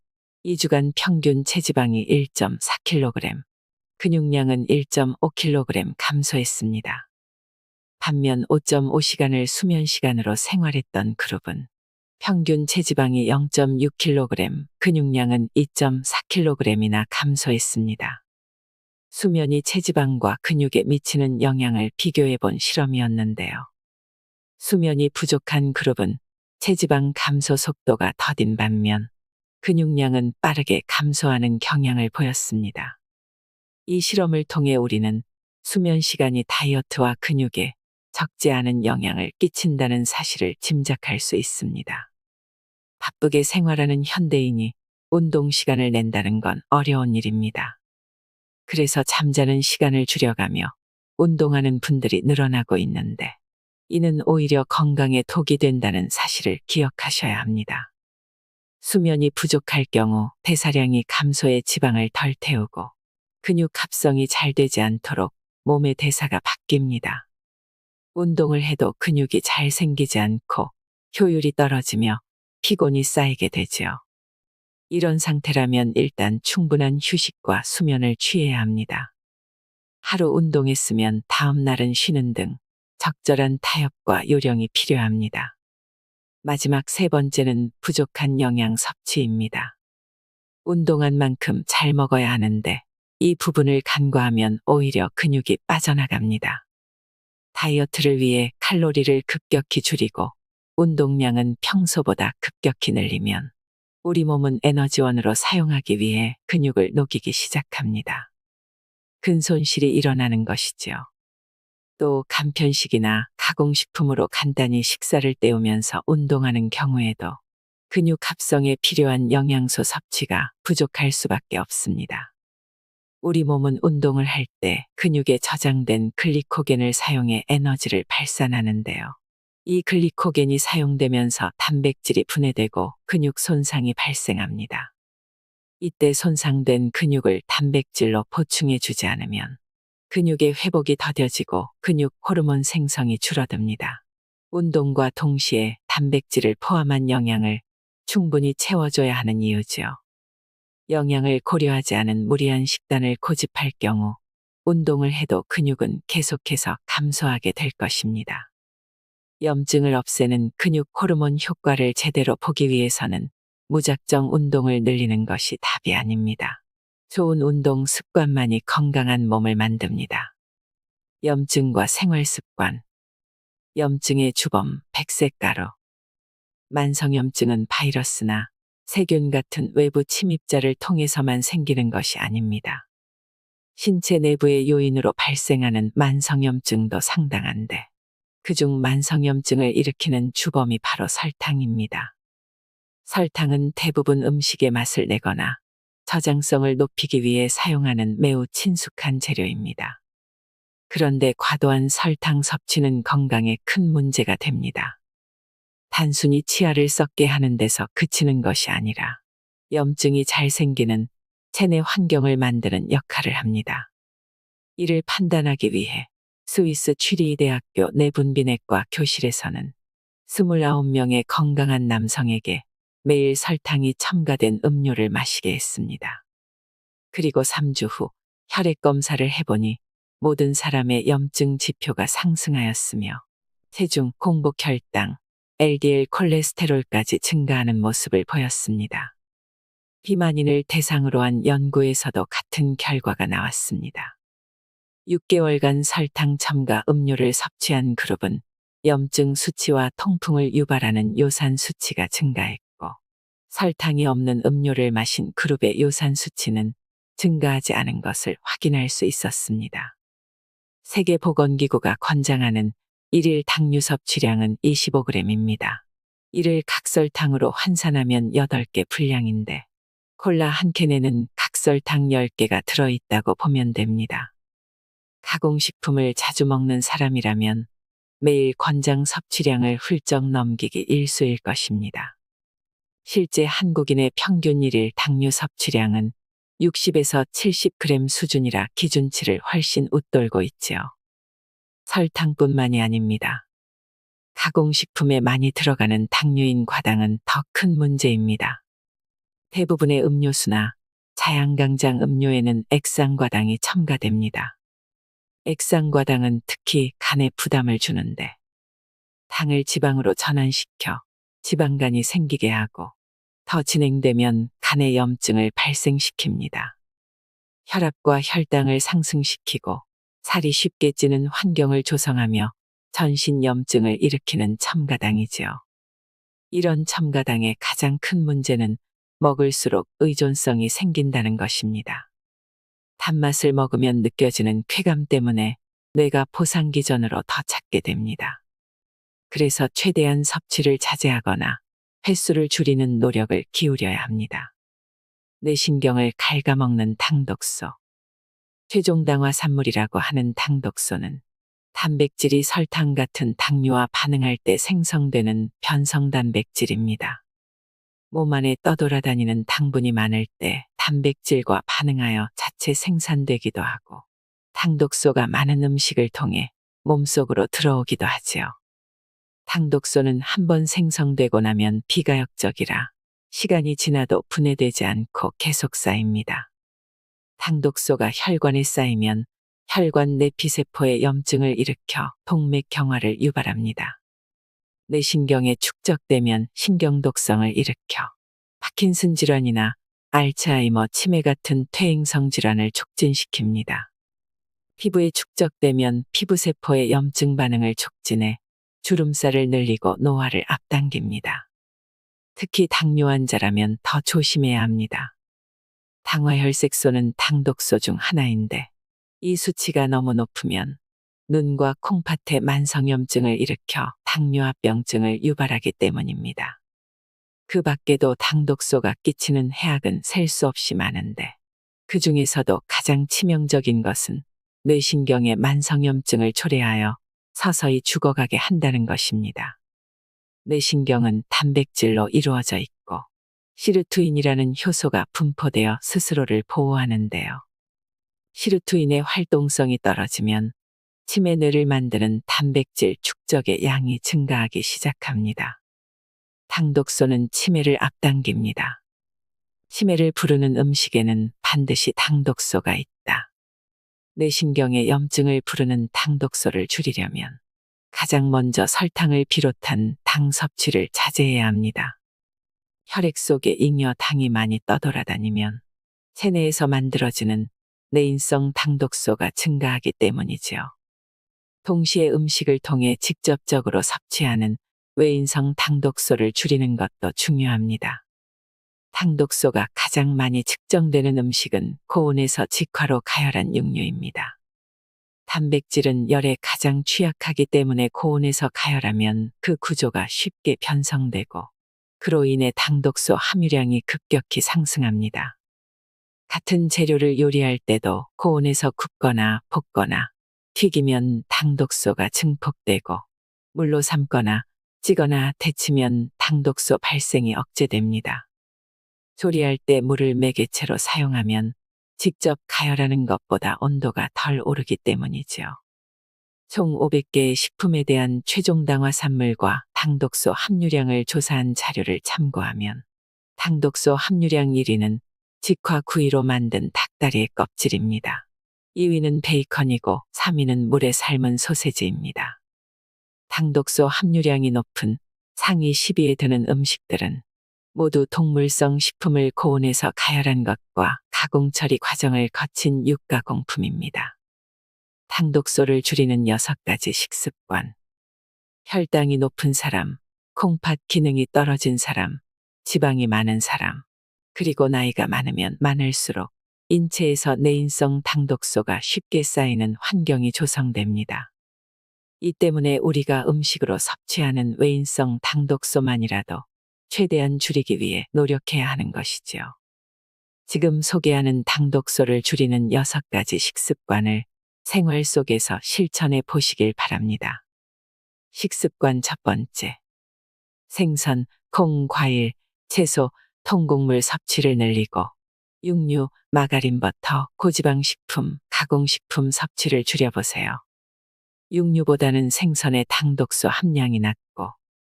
2주간 평균 체지방이 1.4kg, 근육량은 1.5kg 감소했습니다. 반면 5.5시간을 수면 시간으로 생활했던 그룹은 평균 체지방이 0.6kg, 근육량은 2.4kg이나 감소했습니다. 수면이 체지방과 근육에 미치는 영향을 비교해 본 실험이었는데요. 수면이 부족한 그룹은 체지방 감소 속도가 더딘 반면 근육량은 빠르게 감소하는 경향을 보였습니다. 이 실험을 통해 우리는 수면 시간이 다이어트와 근육에 적지 않은 영향을 끼친다는 사실을 짐작할 수 있습니다. 바쁘게 생활하는 현대인이 운동 시간을 낸다는 건 어려운 일입니다. 그래서 잠자는 시간을 줄여가며 운동하는 분들이 늘어나고 있는데 이는 오히려 건강에 독이 된다는 사실을 기억하셔야 합니다. 수면이 부족할 경우 대사량이 감소해 지방을 덜 태우고 근육 합성이 잘 되지 않도록 몸의 대사가 바뀝니다. 운동을 해도 근육이 잘 생기지 않고 효율이 떨어지며 피곤이 쌓이게 되지요. 이런 상태라면 일단 충분한 휴식과 수면을 취해야 합니다. 하루 운동했으면 다음 날은 쉬는 등 적절한 타협과 요령이 필요합니다. 마지막 세 번째는 부족한 영양 섭취입니다. 운동한 만큼 잘 먹어야 하는데 이 부분을 간과하면 오히려 근육이 빠져나갑니다. 다이어트를 위해 칼로리를 급격히 줄이고 운동량은 평소보다 급격히 늘리면 우리 몸은 에너지원으로 사용하기 위해 근육을 녹이기 시작합니다. 근손실이 일어나는 것이지요. 또 간편식이나 가공식품으로 간단히 식사를 때우면서 운동하는 경우에도 근육 합성에 필요한 영양소 섭취가 부족할 수밖에 없습니다. 우리 몸은 운동을 할 때 근육에 저장된 글리코겐을 사용해 에너지를 발산하는데요. 이 글리코겐이 사용되면서 단백질이 분해되고 근육 손상이 발생합니다. 이때 손상된 근육을 단백질로 보충해 주지 않으면 근육의 회복이 더뎌지고 근육 호르몬 생성이 줄어듭니다. 운동과 동시에 단백질을 포함한 영양을 충분히 채워줘야 하는 이유죠. 영양을 고려하지 않은 무리한 식단을 고집할 경우 운동을 해도 근육은 계속해서 감소하게 될 것입니다. 염증을 없애는 근육 호르몬 효과를 제대로 보기 위해서는 무작정 운동을 늘리는 것이 답이 아닙니다. 좋은 운동 습관만이 건강한 몸을 만듭니다. 염증과 생활 습관. 염증의 주범, 백색가루. 만성염증은 바이러스나 세균 같은 외부 침입자를 통해서만 생기는 것이 아닙니다. 신체 내부의 요인으로 발생하는 만성염증도 상당한데 그중 만성염증을 일으키는 주범이 바로 설탕입니다. 설탕은 대부분 음식의 맛을 내거나 저장성을 높이기 위해 사용하는 매우 친숙한 재료입니다. 그런데 과도한 설탕 섭취는 건강에 큰 문제가 됩니다. 단순히 치아를 썩게 하는 데서 그치는 것이 아니라 염증이 잘 생기는 체내 환경을 만드는 역할을 합니다. 이를 판단하기 위해 스위스 취리히 대학교 내분비내과 교실에서는 29명의 건강한 남성에게 매일 설탕이 첨가된 음료를 마시게 했습니다. 그리고 3주 후 혈액 검사를 해보니 모든 사람의 염증 지표가 상승하였으며 체중, 공복 혈당, LDL 콜레스테롤까지 증가하는 모습을 보였습니다. 비만인을 대상으로 한 연구에서도 같은 결과가 나왔습니다. 6개월간 설탕 첨가 음료를 섭취한 그룹은 염증 수치와 통풍을 유발하는 요산 수치가 증가했고 설탕이 없는 음료를 마신 그룹의 요산 수치는 증가하지 않은 것을 확인할 수 있었습니다. 세계보건기구가 권장하는 일일 당류 섭취량은 25g입니다. 이를 각설탕으로 환산하면 8개 분량인데 콜라 한 캔에는 각설탕 10개가 들어있다고 보면 됩니다. 가공식품을 자주 먹는 사람이라면 매일 권장 섭취량을 훌쩍 넘기기 일쑤일 것입니다. 실제 한국인의 평균 일일 당뇨 섭취량은 60에서 70g 수준이라 기준치를 훨씬 웃돌고 있지요. 설탕뿐만이 아닙니다. 가공식품에 많이 들어가는 당류인 과당은 더 큰 문제입니다. 대부분의 음료수나 자양강장 음료에는 액상과당이 첨가됩니다. 액상과당은 특히 간에 부담을 주는데 당을 지방으로 전환시켜 지방간이 생기게 하고 더 진행되면 간의 염증을 발생시킵니다. 혈압과 혈당을 상승시키고 살이 쉽게 찌는 환경을 조성하며 전신 염증을 일으키는 첨가당이지요. 이런 첨가당의 가장 큰 문제는 먹을수록 의존성이 생긴다는 것입니다. 단맛을 먹으면 느껴지는 쾌감 때문에 뇌가 보상기전으로 더 찾게 됩니다. 그래서 최대한 섭취를 자제하거나 횟수를 줄이는 노력을 기울여야 합니다. 뇌신경을 갉아먹는 당독소. 최종당화 산물이라고 하는 당독소는 단백질이 설탕 같은 당류와 반응할 때 생성되는 변성단백질입니다. 몸 안에 떠돌아다니는 당분이 많을 때 단백질과 반응하여 자체 생산되기도 하고 당독소가 많은 음식을 통해 몸속으로 들어오기도 하지요. 당독소는 한번 생성되고 나면 비가역적이라 시간이 지나도 분해되지 않고 계속 쌓입니다. 당독소가 혈관에 쌓이면 혈관 내피세포에 염증을 일으켜 동맥경화를 유발합니다. 뇌신경에 축적되면 신경독성을 일으켜 파킨슨 질환이나 알츠하이머 치매 같은 퇴행성 질환을 촉진시킵니다. 피부에 축적되면 피부세포의 염증 반응을 촉진해 주름살을 늘리고 노화를 앞당깁니다. 특히 당뇨 환자라면 더 조심해야 합니다. 당화혈색소는 당독소 중 하나인데 이 수치가 너무 높으면 눈과 콩팥에 만성염증을 일으켜 당뇨합병증을 유발하기 때문입니다. 그 밖에도 당독소가 끼치는 해악은 셀 수 없이 많은데 그 중에서도 가장 치명적인 것은 뇌신경의 만성염증을 초래하여 서서히 죽어가게 한다는 것입니다. 뇌신경은 단백질로 이루어져 있고 시르투인이라는 효소가 분포되어 스스로를 보호하는데요. 시르투인의 활동성이 떨어지면 치매 뇌를 만드는 단백질 축적의 양이 증가하기 시작합니다. 당독소는 치매를 앞당깁니다. 치매를 부르는 음식에는 반드시 당독소가 있다. 뇌신경의 염증을 부르는 당독소를 줄이려면 가장 먼저 설탕을 비롯한 당 섭취를 자제해야 합니다. 혈액 속에 잉여 당이 많이 떠돌아다니면 체내에서 만들어지는 내인성 당독소가 증가하기 때문이지요. 동시에 음식을 통해 직접적으로 섭취하는 외인성 당독소를 줄이는 것도 중요합니다. 당독소가 가장 많이 측정되는 음식은 고온에서 직화로 가열한 육류입니다. 단백질은 열에 가장 취약하기 때문에 고온에서 가열하면 그 구조가 쉽게 변성되고 그로 인해 당독소 함유량이 급격히 상승합니다. 같은 재료를 요리할 때도 고온에서 굽거나 볶거나 튀기면 당독소가 증폭되고 물로 삶거나 찌거나 데치면 당독소 발생이 억제됩니다. 조리할 때 물을 매개체로 사용하면 직접 가열하는 것보다 온도가 덜 오르기 때문이죠. 총 500개의 식품에 대한 최종 당화 산물과 당독소 함유량을 조사한 자료를 참고하면 당독소 함유량 1위는 직화 구이로 만든 닭다리의 껍질입니다. 2위는 베이컨이고 3위는 물에 삶은 소세지입니다. 당독소 함유량이 높은 상위 10위에 드는 음식들은 모두 동물성 식품을 고온에서 가열한 것과 가공 처리 과정을 거친 육가공품입니다. 당독소를 줄이는 6가지 식습관. 혈당이 높은 사람, 콩팥 기능이 떨어진 사람, 지방이 많은 사람, 그리고 나이가 많으면 많을수록 인체에서 내인성 당독소가 쉽게 쌓이는 환경이 조성됩니다. 이 때문에 우리가 음식으로 섭취하는 외인성 당독소만이라도 최대한 줄이기 위해 노력해야 하는 것이지요. 지금 소개하는 당독소를 줄이는 6가지 식습관을 생활 속에서 실천해 보시길 바랍니다. 식습관 첫 번째. 생선, 콩, 과일, 채소, 통곡물 섭취를 늘리고 육류, 마가린, 버터, 고지방 식품, 가공식품 섭취를 줄여보세요. 육류보다는 생선의 당독소 함량이 낮고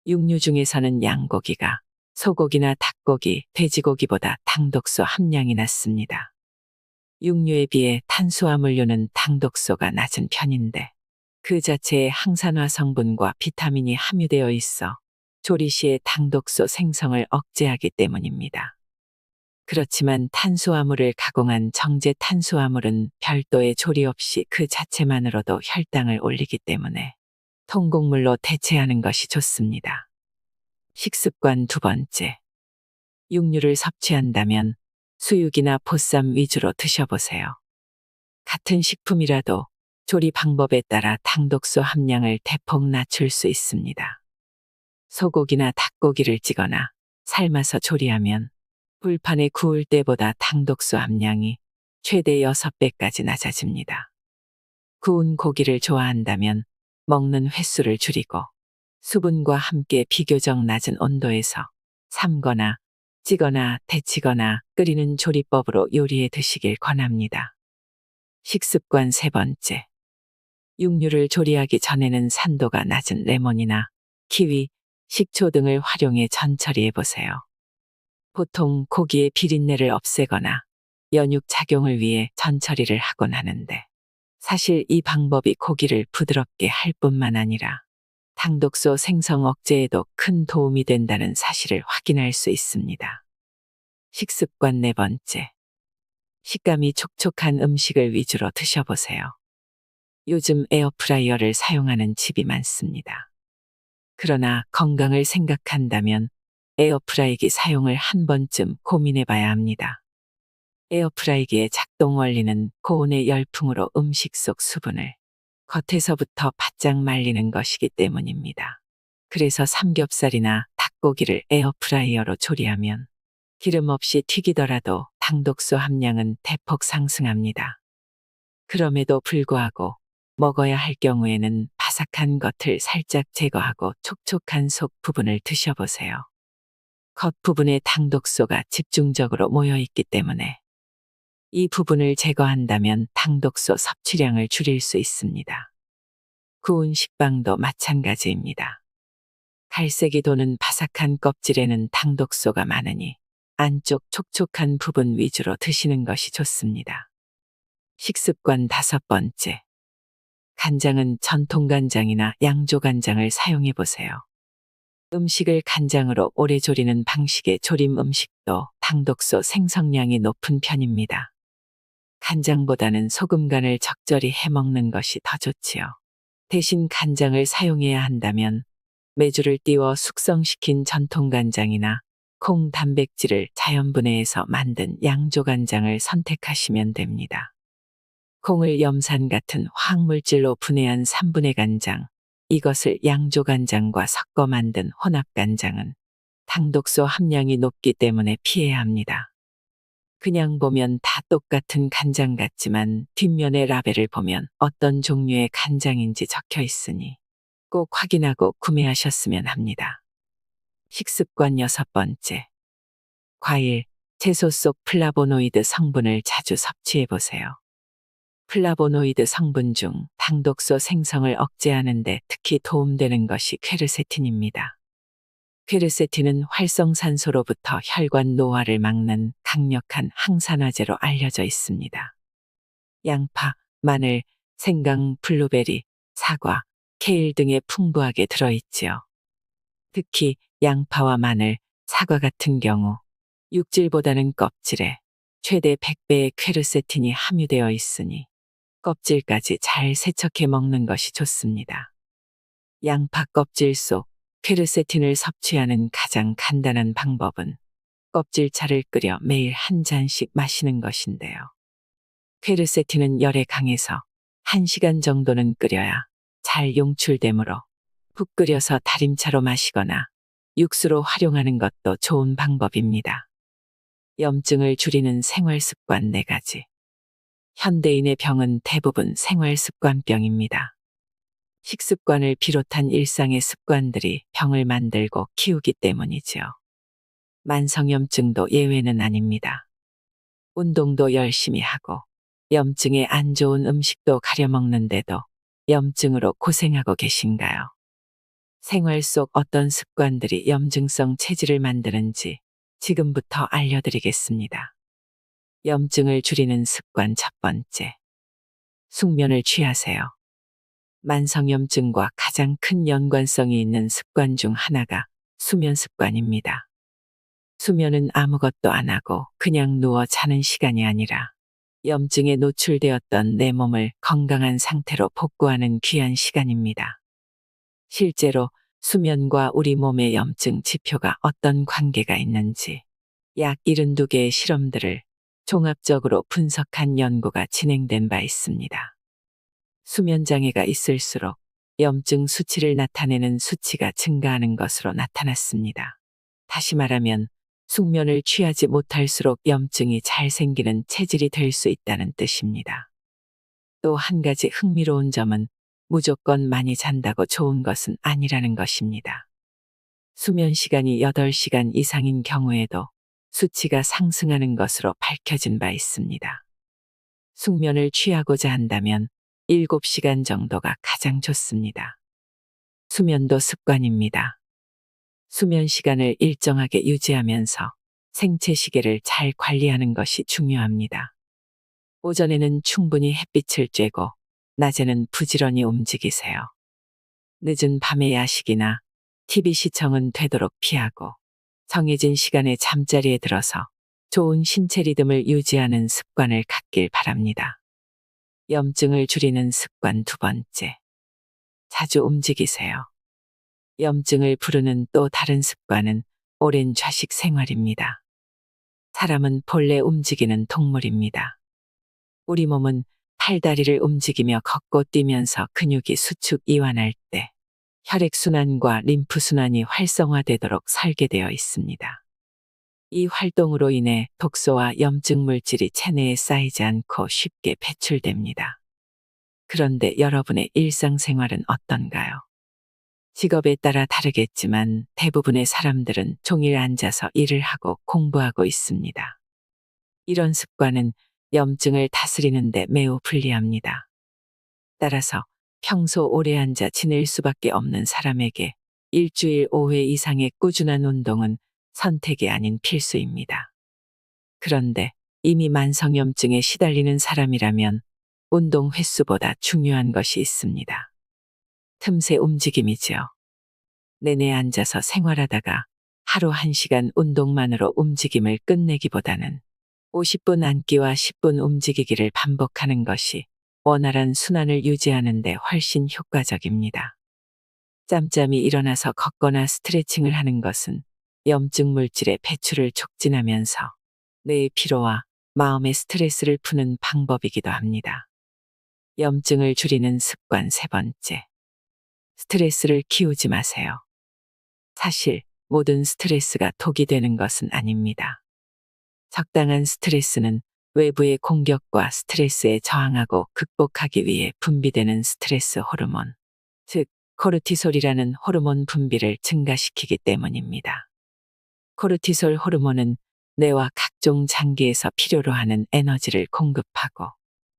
육류 중에서는 양고기가 소고기나 닭고기, 돼지고기보다 당독소 함량이 낮습니다. 육류에 비해 탄수화물류는 당독소가 낮은 편인데 그 자체에 항산화 성분과 비타민이 함유되어 있어 조리 시에 당독소 생성을 억제하기 때문입니다. 그렇지만 탄수화물을 가공한 정제 탄수화물은 별도의 조리 없이 그 자체만으로도 혈당을 올리기 때문에 통곡물로 대체하는 것이 좋습니다. 식습관 두 번째. 육류를 섭취한다면 수육이나 보쌈 위주로 드셔보세요. 같은 식품이라도 조리 방법에 따라 당독소 함량을 대폭 낮출 수 있습니다. 소고기나 닭고기를 찌거나 삶아서 조리하면 불판에 구울 때보다 당독소 함량이 최대 6배까지 낮아집니다. 구운 고기를 좋아한다면 먹는 횟수를 줄이고 수분과 함께 비교적 낮은 온도에서 삶거나 찌거나 데치거나 끓이는 조리법으로 요리해 드시길 권합니다. 식습관 세 번째. 육류를 조리하기 전에는 산도가 낮은 레몬이나 키위, 식초 등을 활용해 전처리해 보세요. 보통 고기의 비린내를 없애거나 연육 작용을 위해 전처리를 하곤 하는데 사실 이 방법이 고기를 부드럽게 할 뿐만 아니라 당독소 생성 억제에도 큰 도움이 된다는 사실을 확인할 수 있습니다. 식습관 네 번째. 식감이 촉촉한 음식을 위주로 드셔보세요. 요즘 에어프라이어를 사용하는 집이 많습니다. 그러나 건강을 생각한다면 에어프라이기 사용을 한 번쯤 고민해 봐야 합니다. 에어프라이기의 작동 원리는 고온의 열풍으로 음식 속 수분을 겉에서부터 바짝 말리는 것이기 때문입니다. 그래서 삼겹살이나 닭고기를 에어프라이어로 조리하면 기름 없이 튀기더라도 당독소 함량은 대폭 상승합니다. 그럼에도 불구하고 먹어야 할 경우에는 바삭한 겉을 살짝 제거하고 촉촉한 속 부분을 드셔보세요. 겉 부분에 당독소가 집중적으로 모여 있기 때문에 이 부분을 제거한다면 당독소 섭취량을 줄일 수 있습니다. 구운 식빵도 마찬가지입니다. 갈색이 도는 바삭한 껍질에는 당독소가 많으니 안쪽 촉촉한 부분 위주로 드시는 것이 좋습니다. 식습관 다섯 번째. 간장은 전통간장이나 양조간장을 사용해 보세요. 음식을 간장으로 오래 조리는 방식의 조림 음식도 당독소 생성량이 높은 편입니다. 간장보다는 소금 간을 적절히 해먹는 것이 더 좋지요. 대신 간장을 사용해야 한다면 메주를 띄워 숙성시킨 전통간장이나 콩 단백질을 자연분해해서 만든 양조간장을 선택하시면 됩니다. 콩을 염산 같은 화학물질로 분해한 3분의 간장, 이것을 양조간장과 섞어 만든 혼합간장은 당독소 함량이 높기 때문에 피해야 합니다. 그냥 보면 다 똑같은 간장 같지만 뒷면의 라벨을 보면 어떤 종류의 간장인지 적혀 있으니 꼭 확인하고 구매하셨으면 합니다. 식습관 여섯 번째. 과일, 채소 속 플라보노이드 성분을 자주 섭취해 보세요. 플라보노이드 성분 중 당독소 생성을 억제하는 데 특히 도움되는 것이 퀘르세틴입니다. 퀘르세틴은 활성산소로부터 혈관 노화를 막는 강력한 항산화제로 알려져 있습니다. 양파, 마늘, 생강, 블루베리, 사과, 케일 등에 풍부하게 들어있지요. 특히 양파와 마늘, 사과 같은 경우 육질보다는 껍질에 최대 100배의 퀘르세틴이 함유되어 있으니 껍질까지 잘 세척해 먹는 것이 좋습니다. 양파 껍질 속 퀘르세틴을 섭취하는 가장 간단한 방법은 껍질차를 끓여 매일 한 잔씩 마시는 것인데요. 퀘르세틴은 열에 강해서 1시간 정도는 끓여야 잘 용출되므로 푹 끓여서 달임차로 마시거나 육수로 활용하는 것도 좋은 방법입니다. 염증을 줄이는 생활습관 4가지. 현대인의 병은 대부분 생활습관병입니다. 식습관을 비롯한 일상의 습관들이 병을 만들고 키우기 때문이지요. 만성염증도 예외는 아닙니다. 운동도 열심히 하고 염증에 안 좋은 음식도 가려 먹는데도 염증으로 고생하고 계신가요? 생활 속 어떤 습관들이 염증성 체질을 만드는지 지금부터 알려드리겠습니다. 염증을 줄이는 습관 첫 번째. 숙면을 취하세요. 만성염증과 가장 큰 연관성이 있는 습관 중 하나가 수면 습관입니다. 수면은 아무것도 안 하고 그냥 누워 자는 시간이 아니라 염증에 노출되었던 내 몸을 건강한 상태로 복구하는 귀한 시간입니다. 실제로 수면과 우리 몸의 염증 지표가 어떤 관계가 있는지 약 72개의 실험들을 종합적으로 분석한 연구가 진행된 바 있습니다. 수면 장애가 있을수록 염증 수치를 나타내는 수치가 증가하는 것으로 나타났습니다. 다시 말하면 숙면을 취하지 못할수록 염증이 잘 생기는 체질이 될 수 있다는 뜻입니다. 또 한 가지 흥미로운 점은 무조건 많이 잔다고 좋은 것은 아니라는 것입니다. 수면 시간이 8시간 이상인 경우에도 수치가 상승하는 것으로 밝혀진 바 있습니다. 숙면을 취하고자 한다면 7시간 정도가 가장 좋습니다. 수면도 습관입니다. 수면 시간을 일정하게 유지하면서 생체 시계를 잘 관리하는 것이 중요합니다. 오전에는 충분히 햇빛을 쬐고 낮에는 부지런히 움직이세요. 늦은 밤의 야식이나 TV 시청은 되도록 피하고 정해진 시간에 잠자리에 들어서 좋은 신체 리듬을 유지하는 습관을 갖길 바랍니다. 염증을 줄이는 습관 두 번째. 자주 움직이세요. 염증을 부르는 또 다른 습관은 오랜 좌식 생활입니다. 사람은 본래 움직이는 동물입니다. 우리 몸은 팔다리를 움직이며 걷고 뛰면서 근육이 수축 이완할 때 혈액순환과 림프순환이 활성화되도록 설계되어 있습니다. 이 활동으로 인해 독소와 염증 물질이 체내에 쌓이지 않고 쉽게 배출됩니다. 그런데 여러분의 일상생활은 어떤가요? 직업에 따라 다르겠지만 대부분의 사람들은 종일 앉아서 일을 하고 공부하고 있습니다. 이런 습관은 염증을 다스리는 데 매우 불리합니다. 따라서 평소 오래 앉아 지낼 수밖에 없는 사람에게 일주일 5회 이상의 꾸준한 운동은 선택이 아닌 필수입니다. 그런데 이미 만성염증에 시달리는 사람이라면 운동 횟수보다 중요한 것이 있습니다. 틈새 움직임이지요. 내내 앉아서 생활하다가 하루 1시간 운동만으로 움직임을 끝내기보다는 50분 앉기와 10분 움직이기를 반복하는 것이 원활한 순환을 유지하는 데 훨씬 효과적입니다. 짬짬이 일어나서 걷거나 스트레칭을 하는 것은 염증 물질의 배출을 촉진하면서 뇌의 피로와 마음의 스트레스를 푸는 방법이기도 합니다. 염증을 줄이는 습관 세 번째. 스트레스를 키우지 마세요. 사실 모든 스트레스가 독이 되는 것은 아닙니다. 적당한 스트레스는 외부의 공격과 스트레스에 저항하고 극복하기 위해 분비되는 스트레스 호르몬, 즉 코르티솔이라는 호르몬 분비를 증가시키기 때문입니다. 코르티솔 호르몬은 뇌와 각종 장기에서 필요로 하는 에너지를 공급하고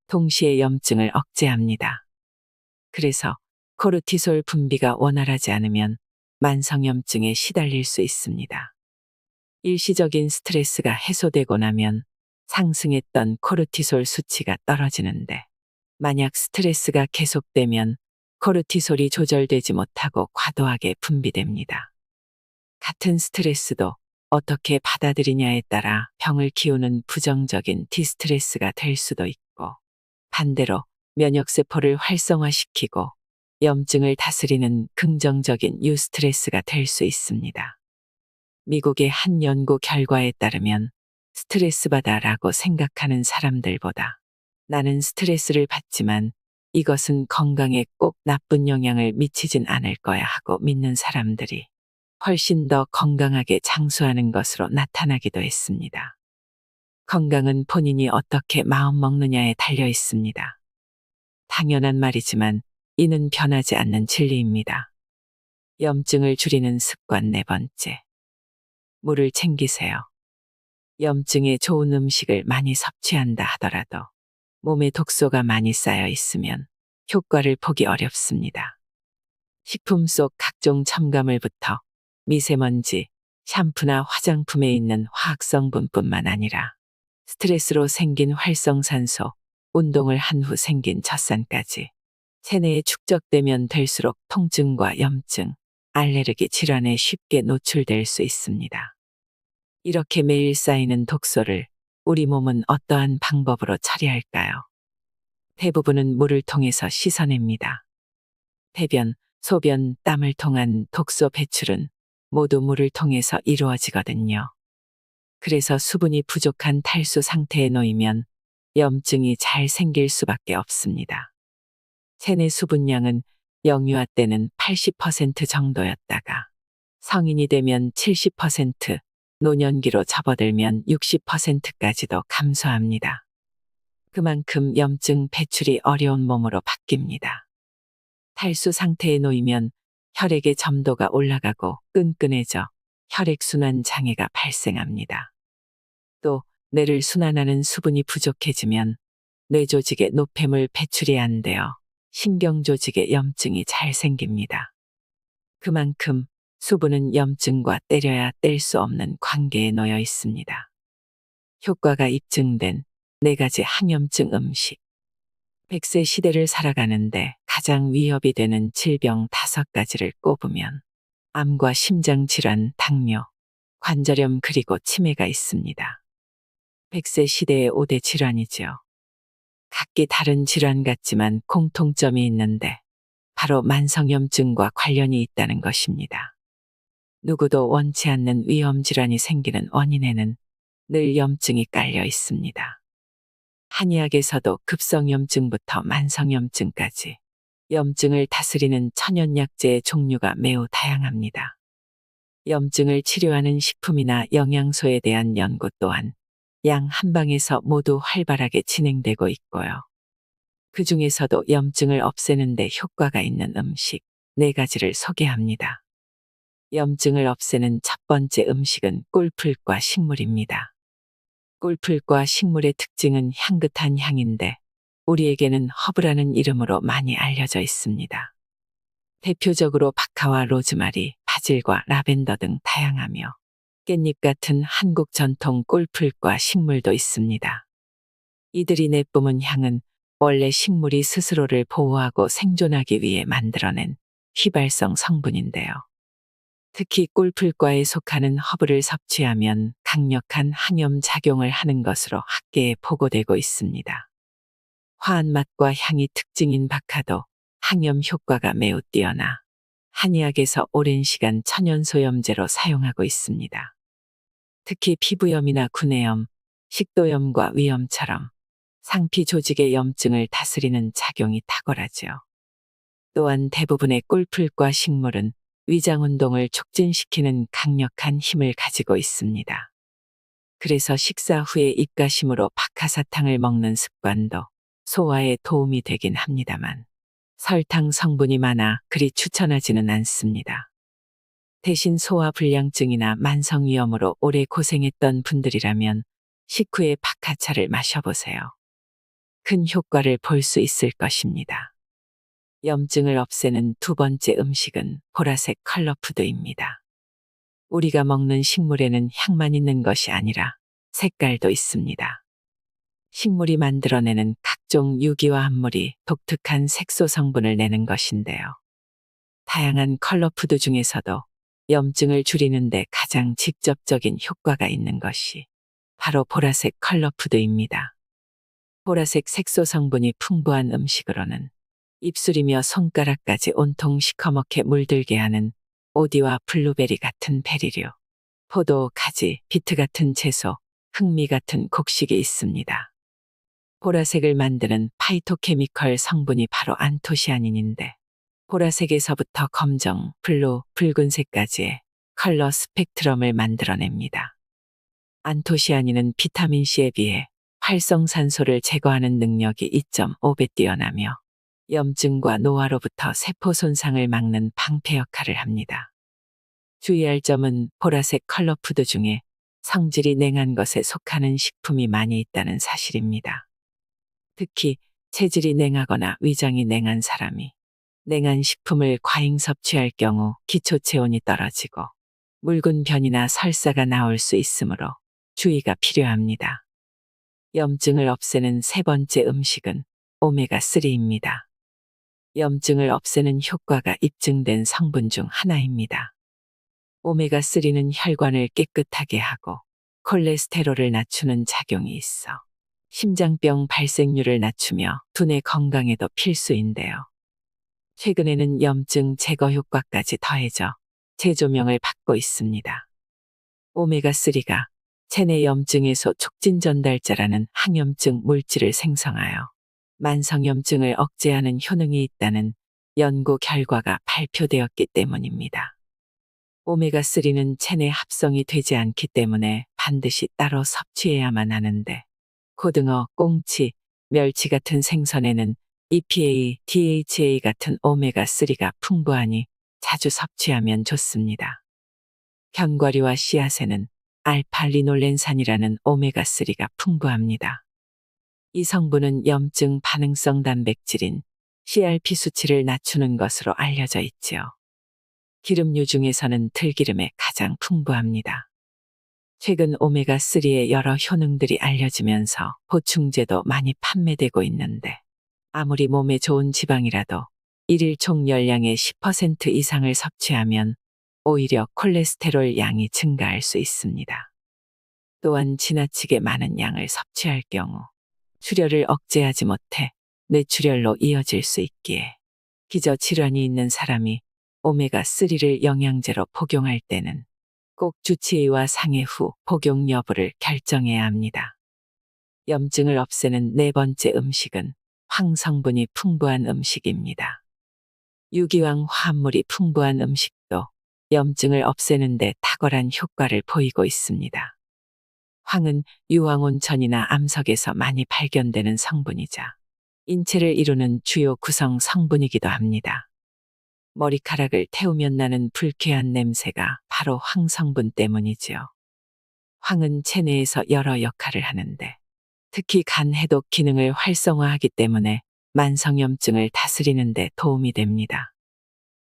동시에 염증을 억제합니다. 그래서 코르티솔 분비가 원활하지 않으면 만성염증에 시달릴 수 있습니다. 일시적인 스트레스가 해소되고 나면 상승했던 코르티솔 수치가 떨어지는데 만약 스트레스가 계속되면 코르티솔이 조절되지 못하고 과도하게 분비됩니다. 같은 스트레스도 어떻게 받아들이냐에 따라 병을 키우는 부정적인 디스트레스가 될 수도 있고 반대로 면역세포를 활성화시키고 염증을 다스리는 긍정적인 유스트레스가 될 수 있습니다. 미국의 한 연구 결과에 따르면 스트레스 받아라고 생각하는 사람들보다 나는 스트레스를 받지만 이것은 건강에 꼭 나쁜 영향을 미치진 않을 거야 하고 믿는 사람들이 훨씬 더 건강하게 장수하는 것으로 나타나기도 했습니다. 건강은 본인이 어떻게 마음먹느냐에 달려 있습니다. 당연한 말이지만 이는 변하지 않는 진리입니다. 염증을 줄이는 습관 네 번째. 물을 챙기세요. 염증에 좋은 음식을 많이 섭취한다 하더라도 몸에 독소가 많이 쌓여 있으면 효과를 보기 어렵습니다. 식품 속 각종 첨가물부터 미세먼지, 샴푸나 화장품에 있는 화학성분뿐만 아니라 스트레스로 생긴 활성산소, 운동을 한 후 생긴 젖산까지 체내에 축적되면 될수록 통증과 염증, 알레르기 질환에 쉽게 노출될 수 있습니다. 이렇게 매일 쌓이는 독소를 우리 몸은 어떠한 방법으로 처리할까요? 대부분은 물을 통해서 씻어냅니다. 대변, 소변, 땀을 통한 독소 배출은 모두 물을 통해서 이루어지거든요. 그래서 수분이 부족한 탈수 상태에 놓이면 염증이 잘 생길 수밖에 없습니다. 체내 수분량은 영유아 때는 80% 정도였다가 성인이 되면 70%, 노년기로 접어들면 60%까지도 감소합니다. 그만큼 염증 배출이 어려운 몸으로 바뀝니다. 탈수 상태에 놓이면 혈액의 점도가 올라가고 끈끈해져 혈액순환 장애가 발생합니다. 또 뇌를 순환하는 수분이 부족해지면 뇌조직에 노폐물 배출이 안 되어 신경조직에 염증이 잘 생깁니다. 그만큼 수분은 염증과 때려야 뗄 수 없는 관계에 놓여 있습니다. 효과가 입증된 4가지 항염증 음식. 100세 시대를 살아가는데 가장 위협이 되는 질병 5가지를 꼽으면 암과 심장질환, 당뇨, 관절염 그리고 치매가 있습니다. 100세 시대의 5대 질환이죠. 각기 다른 질환 같지만 공통점이 있는데 바로 만성염증과 관련이 있다는 것입니다. 누구도 원치 않는 위험질환이 생기는 원인에는 늘 염증이 깔려 있습니다. 한의학에서도 급성염증부터 만성염증까지 염증을 다스리는 천연약제의 종류가 매우 다양합니다. 염증을 치료하는 식품이나 영양소에 대한 연구 또한 양 한방에서 모두 활발하게 진행되고 있고요. 그 중에서도 염증을 없애는 데 효과가 있는 음식 4가지를 소개합니다. 염증을 없애는 첫 번째 음식은 꿀풀과 식물입니다. 꿀풀과 식물의 특징은 향긋한 향인데 우리에게는 허브라는 이름으로 많이 알려져 있습니다. 대표적으로 박하와 로즈마리, 바질과 라벤더 등 다양하며 깻잎 같은 한국 전통 꿀풀과 식물도 있습니다. 이들이 내뿜은 향은 원래 식물이 스스로를 보호하고 생존하기 위해 만들어낸 휘발성 성분인데요. 특히 꿀풀과에 속하는 허브를 섭취하면 강력한 항염 작용을 하는 것으로 학계에 보고되고 있습니다. 화한 맛과 향이 특징인 박하도 항염 효과가 매우 뛰어나 한의학에서 오랜 시간 천연소염제로 사용하고 있습니다. 특히 피부염이나 구내염, 식도염과 위염처럼 상피 조직의 염증을 다스리는 작용이 탁월하죠. 또한 대부분의 꿀풀과 식물은 위장운동을 촉진시키는 강력한 힘을 가지고 있습니다. 그래서 식사 후에 입가심으로 박하사탕을 먹는 습관도 소화에 도움이 되긴 합니다만 설탕 성분이 많아 그리 추천하지는 않습니다. 대신 소화불량증이나 만성위염으로 오래 고생했던 분들이라면 식후에 박하차를 마셔보세요. 큰 효과를 볼 수 있을 것입니다. 염증을 없애는 두 번째 음식은 보라색 컬러푸드입니다. 우리가 먹는 식물에는 향만 있는 것이 아니라 색깔도 있습니다. 식물이 만들어내는 각종 유기화합물이 독특한 색소 성분을 내는 것인데요. 다양한 컬러푸드 중에서도 염증을 줄이는 데 가장 직접적인 효과가 있는 것이 바로 보라색 컬러푸드입니다. 보라색 색소 성분이 풍부한 음식으로는 입술이며 손가락까지 온통 시커멓게 물들게 하는 오디와 블루베리 같은 베리류, 포도, 가지, 비트 같은 채소, 흑미 같은 곡식이 있습니다. 보라색을 만드는 파이토케미컬 성분이 바로 안토시아닌인데 보라색에서부터 검정, 블루, 붉은색까지의 컬러 스펙트럼을 만들어냅니다. 안토시아닌은 비타민C에 비해 활성산소를 제거하는 능력이 2.5배 뛰어나며 염증과 노화로부터 세포 손상을 막는 방패 역할을 합니다. 주의할 점은 보라색 컬러 푸드 중에 성질이 냉한 것에 속하는 식품이 많이 있다는 사실입니다. 특히 체질이 냉하거나 위장이 냉한 사람이 냉한 식품을 과잉 섭취할 경우 기초 체온이 떨어지고 묽은 변이나 설사가 나올 수 있으므로 주의가 필요합니다. 염증을 없애는 세 번째 음식은 오메가3입니다. 염증을 없애는 효과가 입증된 성분 중 하나입니다. 오메가3는 혈관을 깨끗하게 하고 콜레스테롤을 낮추는 작용이 있어 심장병 발생률을 낮추며 두뇌 건강에도 필수인데요. 최근에는 염증 제거 효과까지 더해져 재조명을 받고 있습니다. 오메가3가 체내 염증해소 촉진 전달자라는 항염증 물질을 생성하여 만성염증을 억제하는 효능이 있다는 연구 결과가 발표되었기 때문입니다. 오메가3는 체내 합성이 되지 않기 때문에 반드시 따로 섭취해야만 하는데 고등어, 꽁치, 멸치 같은 생선에는 EPA, DHA 같은 오메가3가 풍부하니 자주 섭취하면 좋습니다. 견과류와 씨앗에는 알파리놀렌산이라는 오메가3가 풍부합니다. 이 성분은 염증 반응성 단백질인 CRP 수치를 낮추는 것으로 알려져 있지요. 기름류 중에서는 들기름에 가장 풍부합니다. 최근 오메가3의 여러 효능들이 알려지면서 보충제도 많이 판매되고 있는데 아무리 몸에 좋은 지방이라도 일일 총 열량의 10% 이상을 섭취하면 오히려 콜레스테롤 양이 증가할 수 있습니다. 또한 지나치게 많은 양을 섭취할 경우 출혈을 억제하지 못해 뇌출혈로 이어질 수 있기에 기저질환이 있는 사람이 오메가3를 영양제로 복용할 때는 꼭 주치의와 상의 후 복용 여부를 결정해야 합니다. 염증을 없애는 네 번째 음식은 황성분이 풍부한 음식입니다. 유기황 화합물이 풍부한 음식도 염증을 없애는 데 탁월한 효과를 보이고 있습니다. 황은 유황온천이나 암석에서 많이 발견되는 성분이자 인체를 이루는 주요 구성 성분이기도 합니다. 머리카락을 태우면 나는 불쾌한 냄새가 바로 황성분 때문이지요. 황은 체내에서 여러 역할을 하는데 특히 간 해독 기능을 활성화하기 때문에 만성염증을 다스리는 데 도움이 됩니다.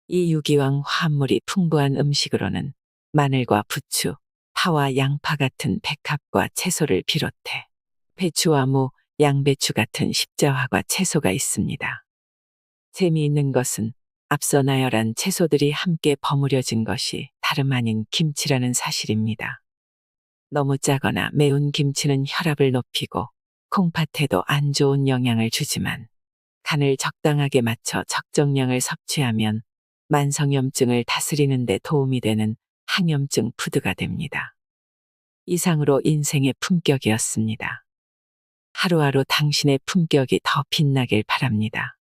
이 유기황 화합물이 풍부한 음식으로는 마늘과 부추, 파와 양파 같은 백합과 채소를 비롯해 배추와 무, 양배추 같은 십자화과 채소가 있습니다. 재미있는 것은 앞서 나열한 채소들이 함께 버무려진 것이 다름 아닌 김치라는 사실입니다. 너무 짜거나 매운 김치는 혈압을 높이고 콩팥에도 안 좋은 영향을 주지만 간을 적당하게 맞춰 적정량을 섭취하면 만성염증을 다스리는 데 도움이 되는 항염증 푸드가 됩니다. 이상으로 인생의 품격이었습니다. 하루하루 당신의 품격이 더 빛나길 바랍니다.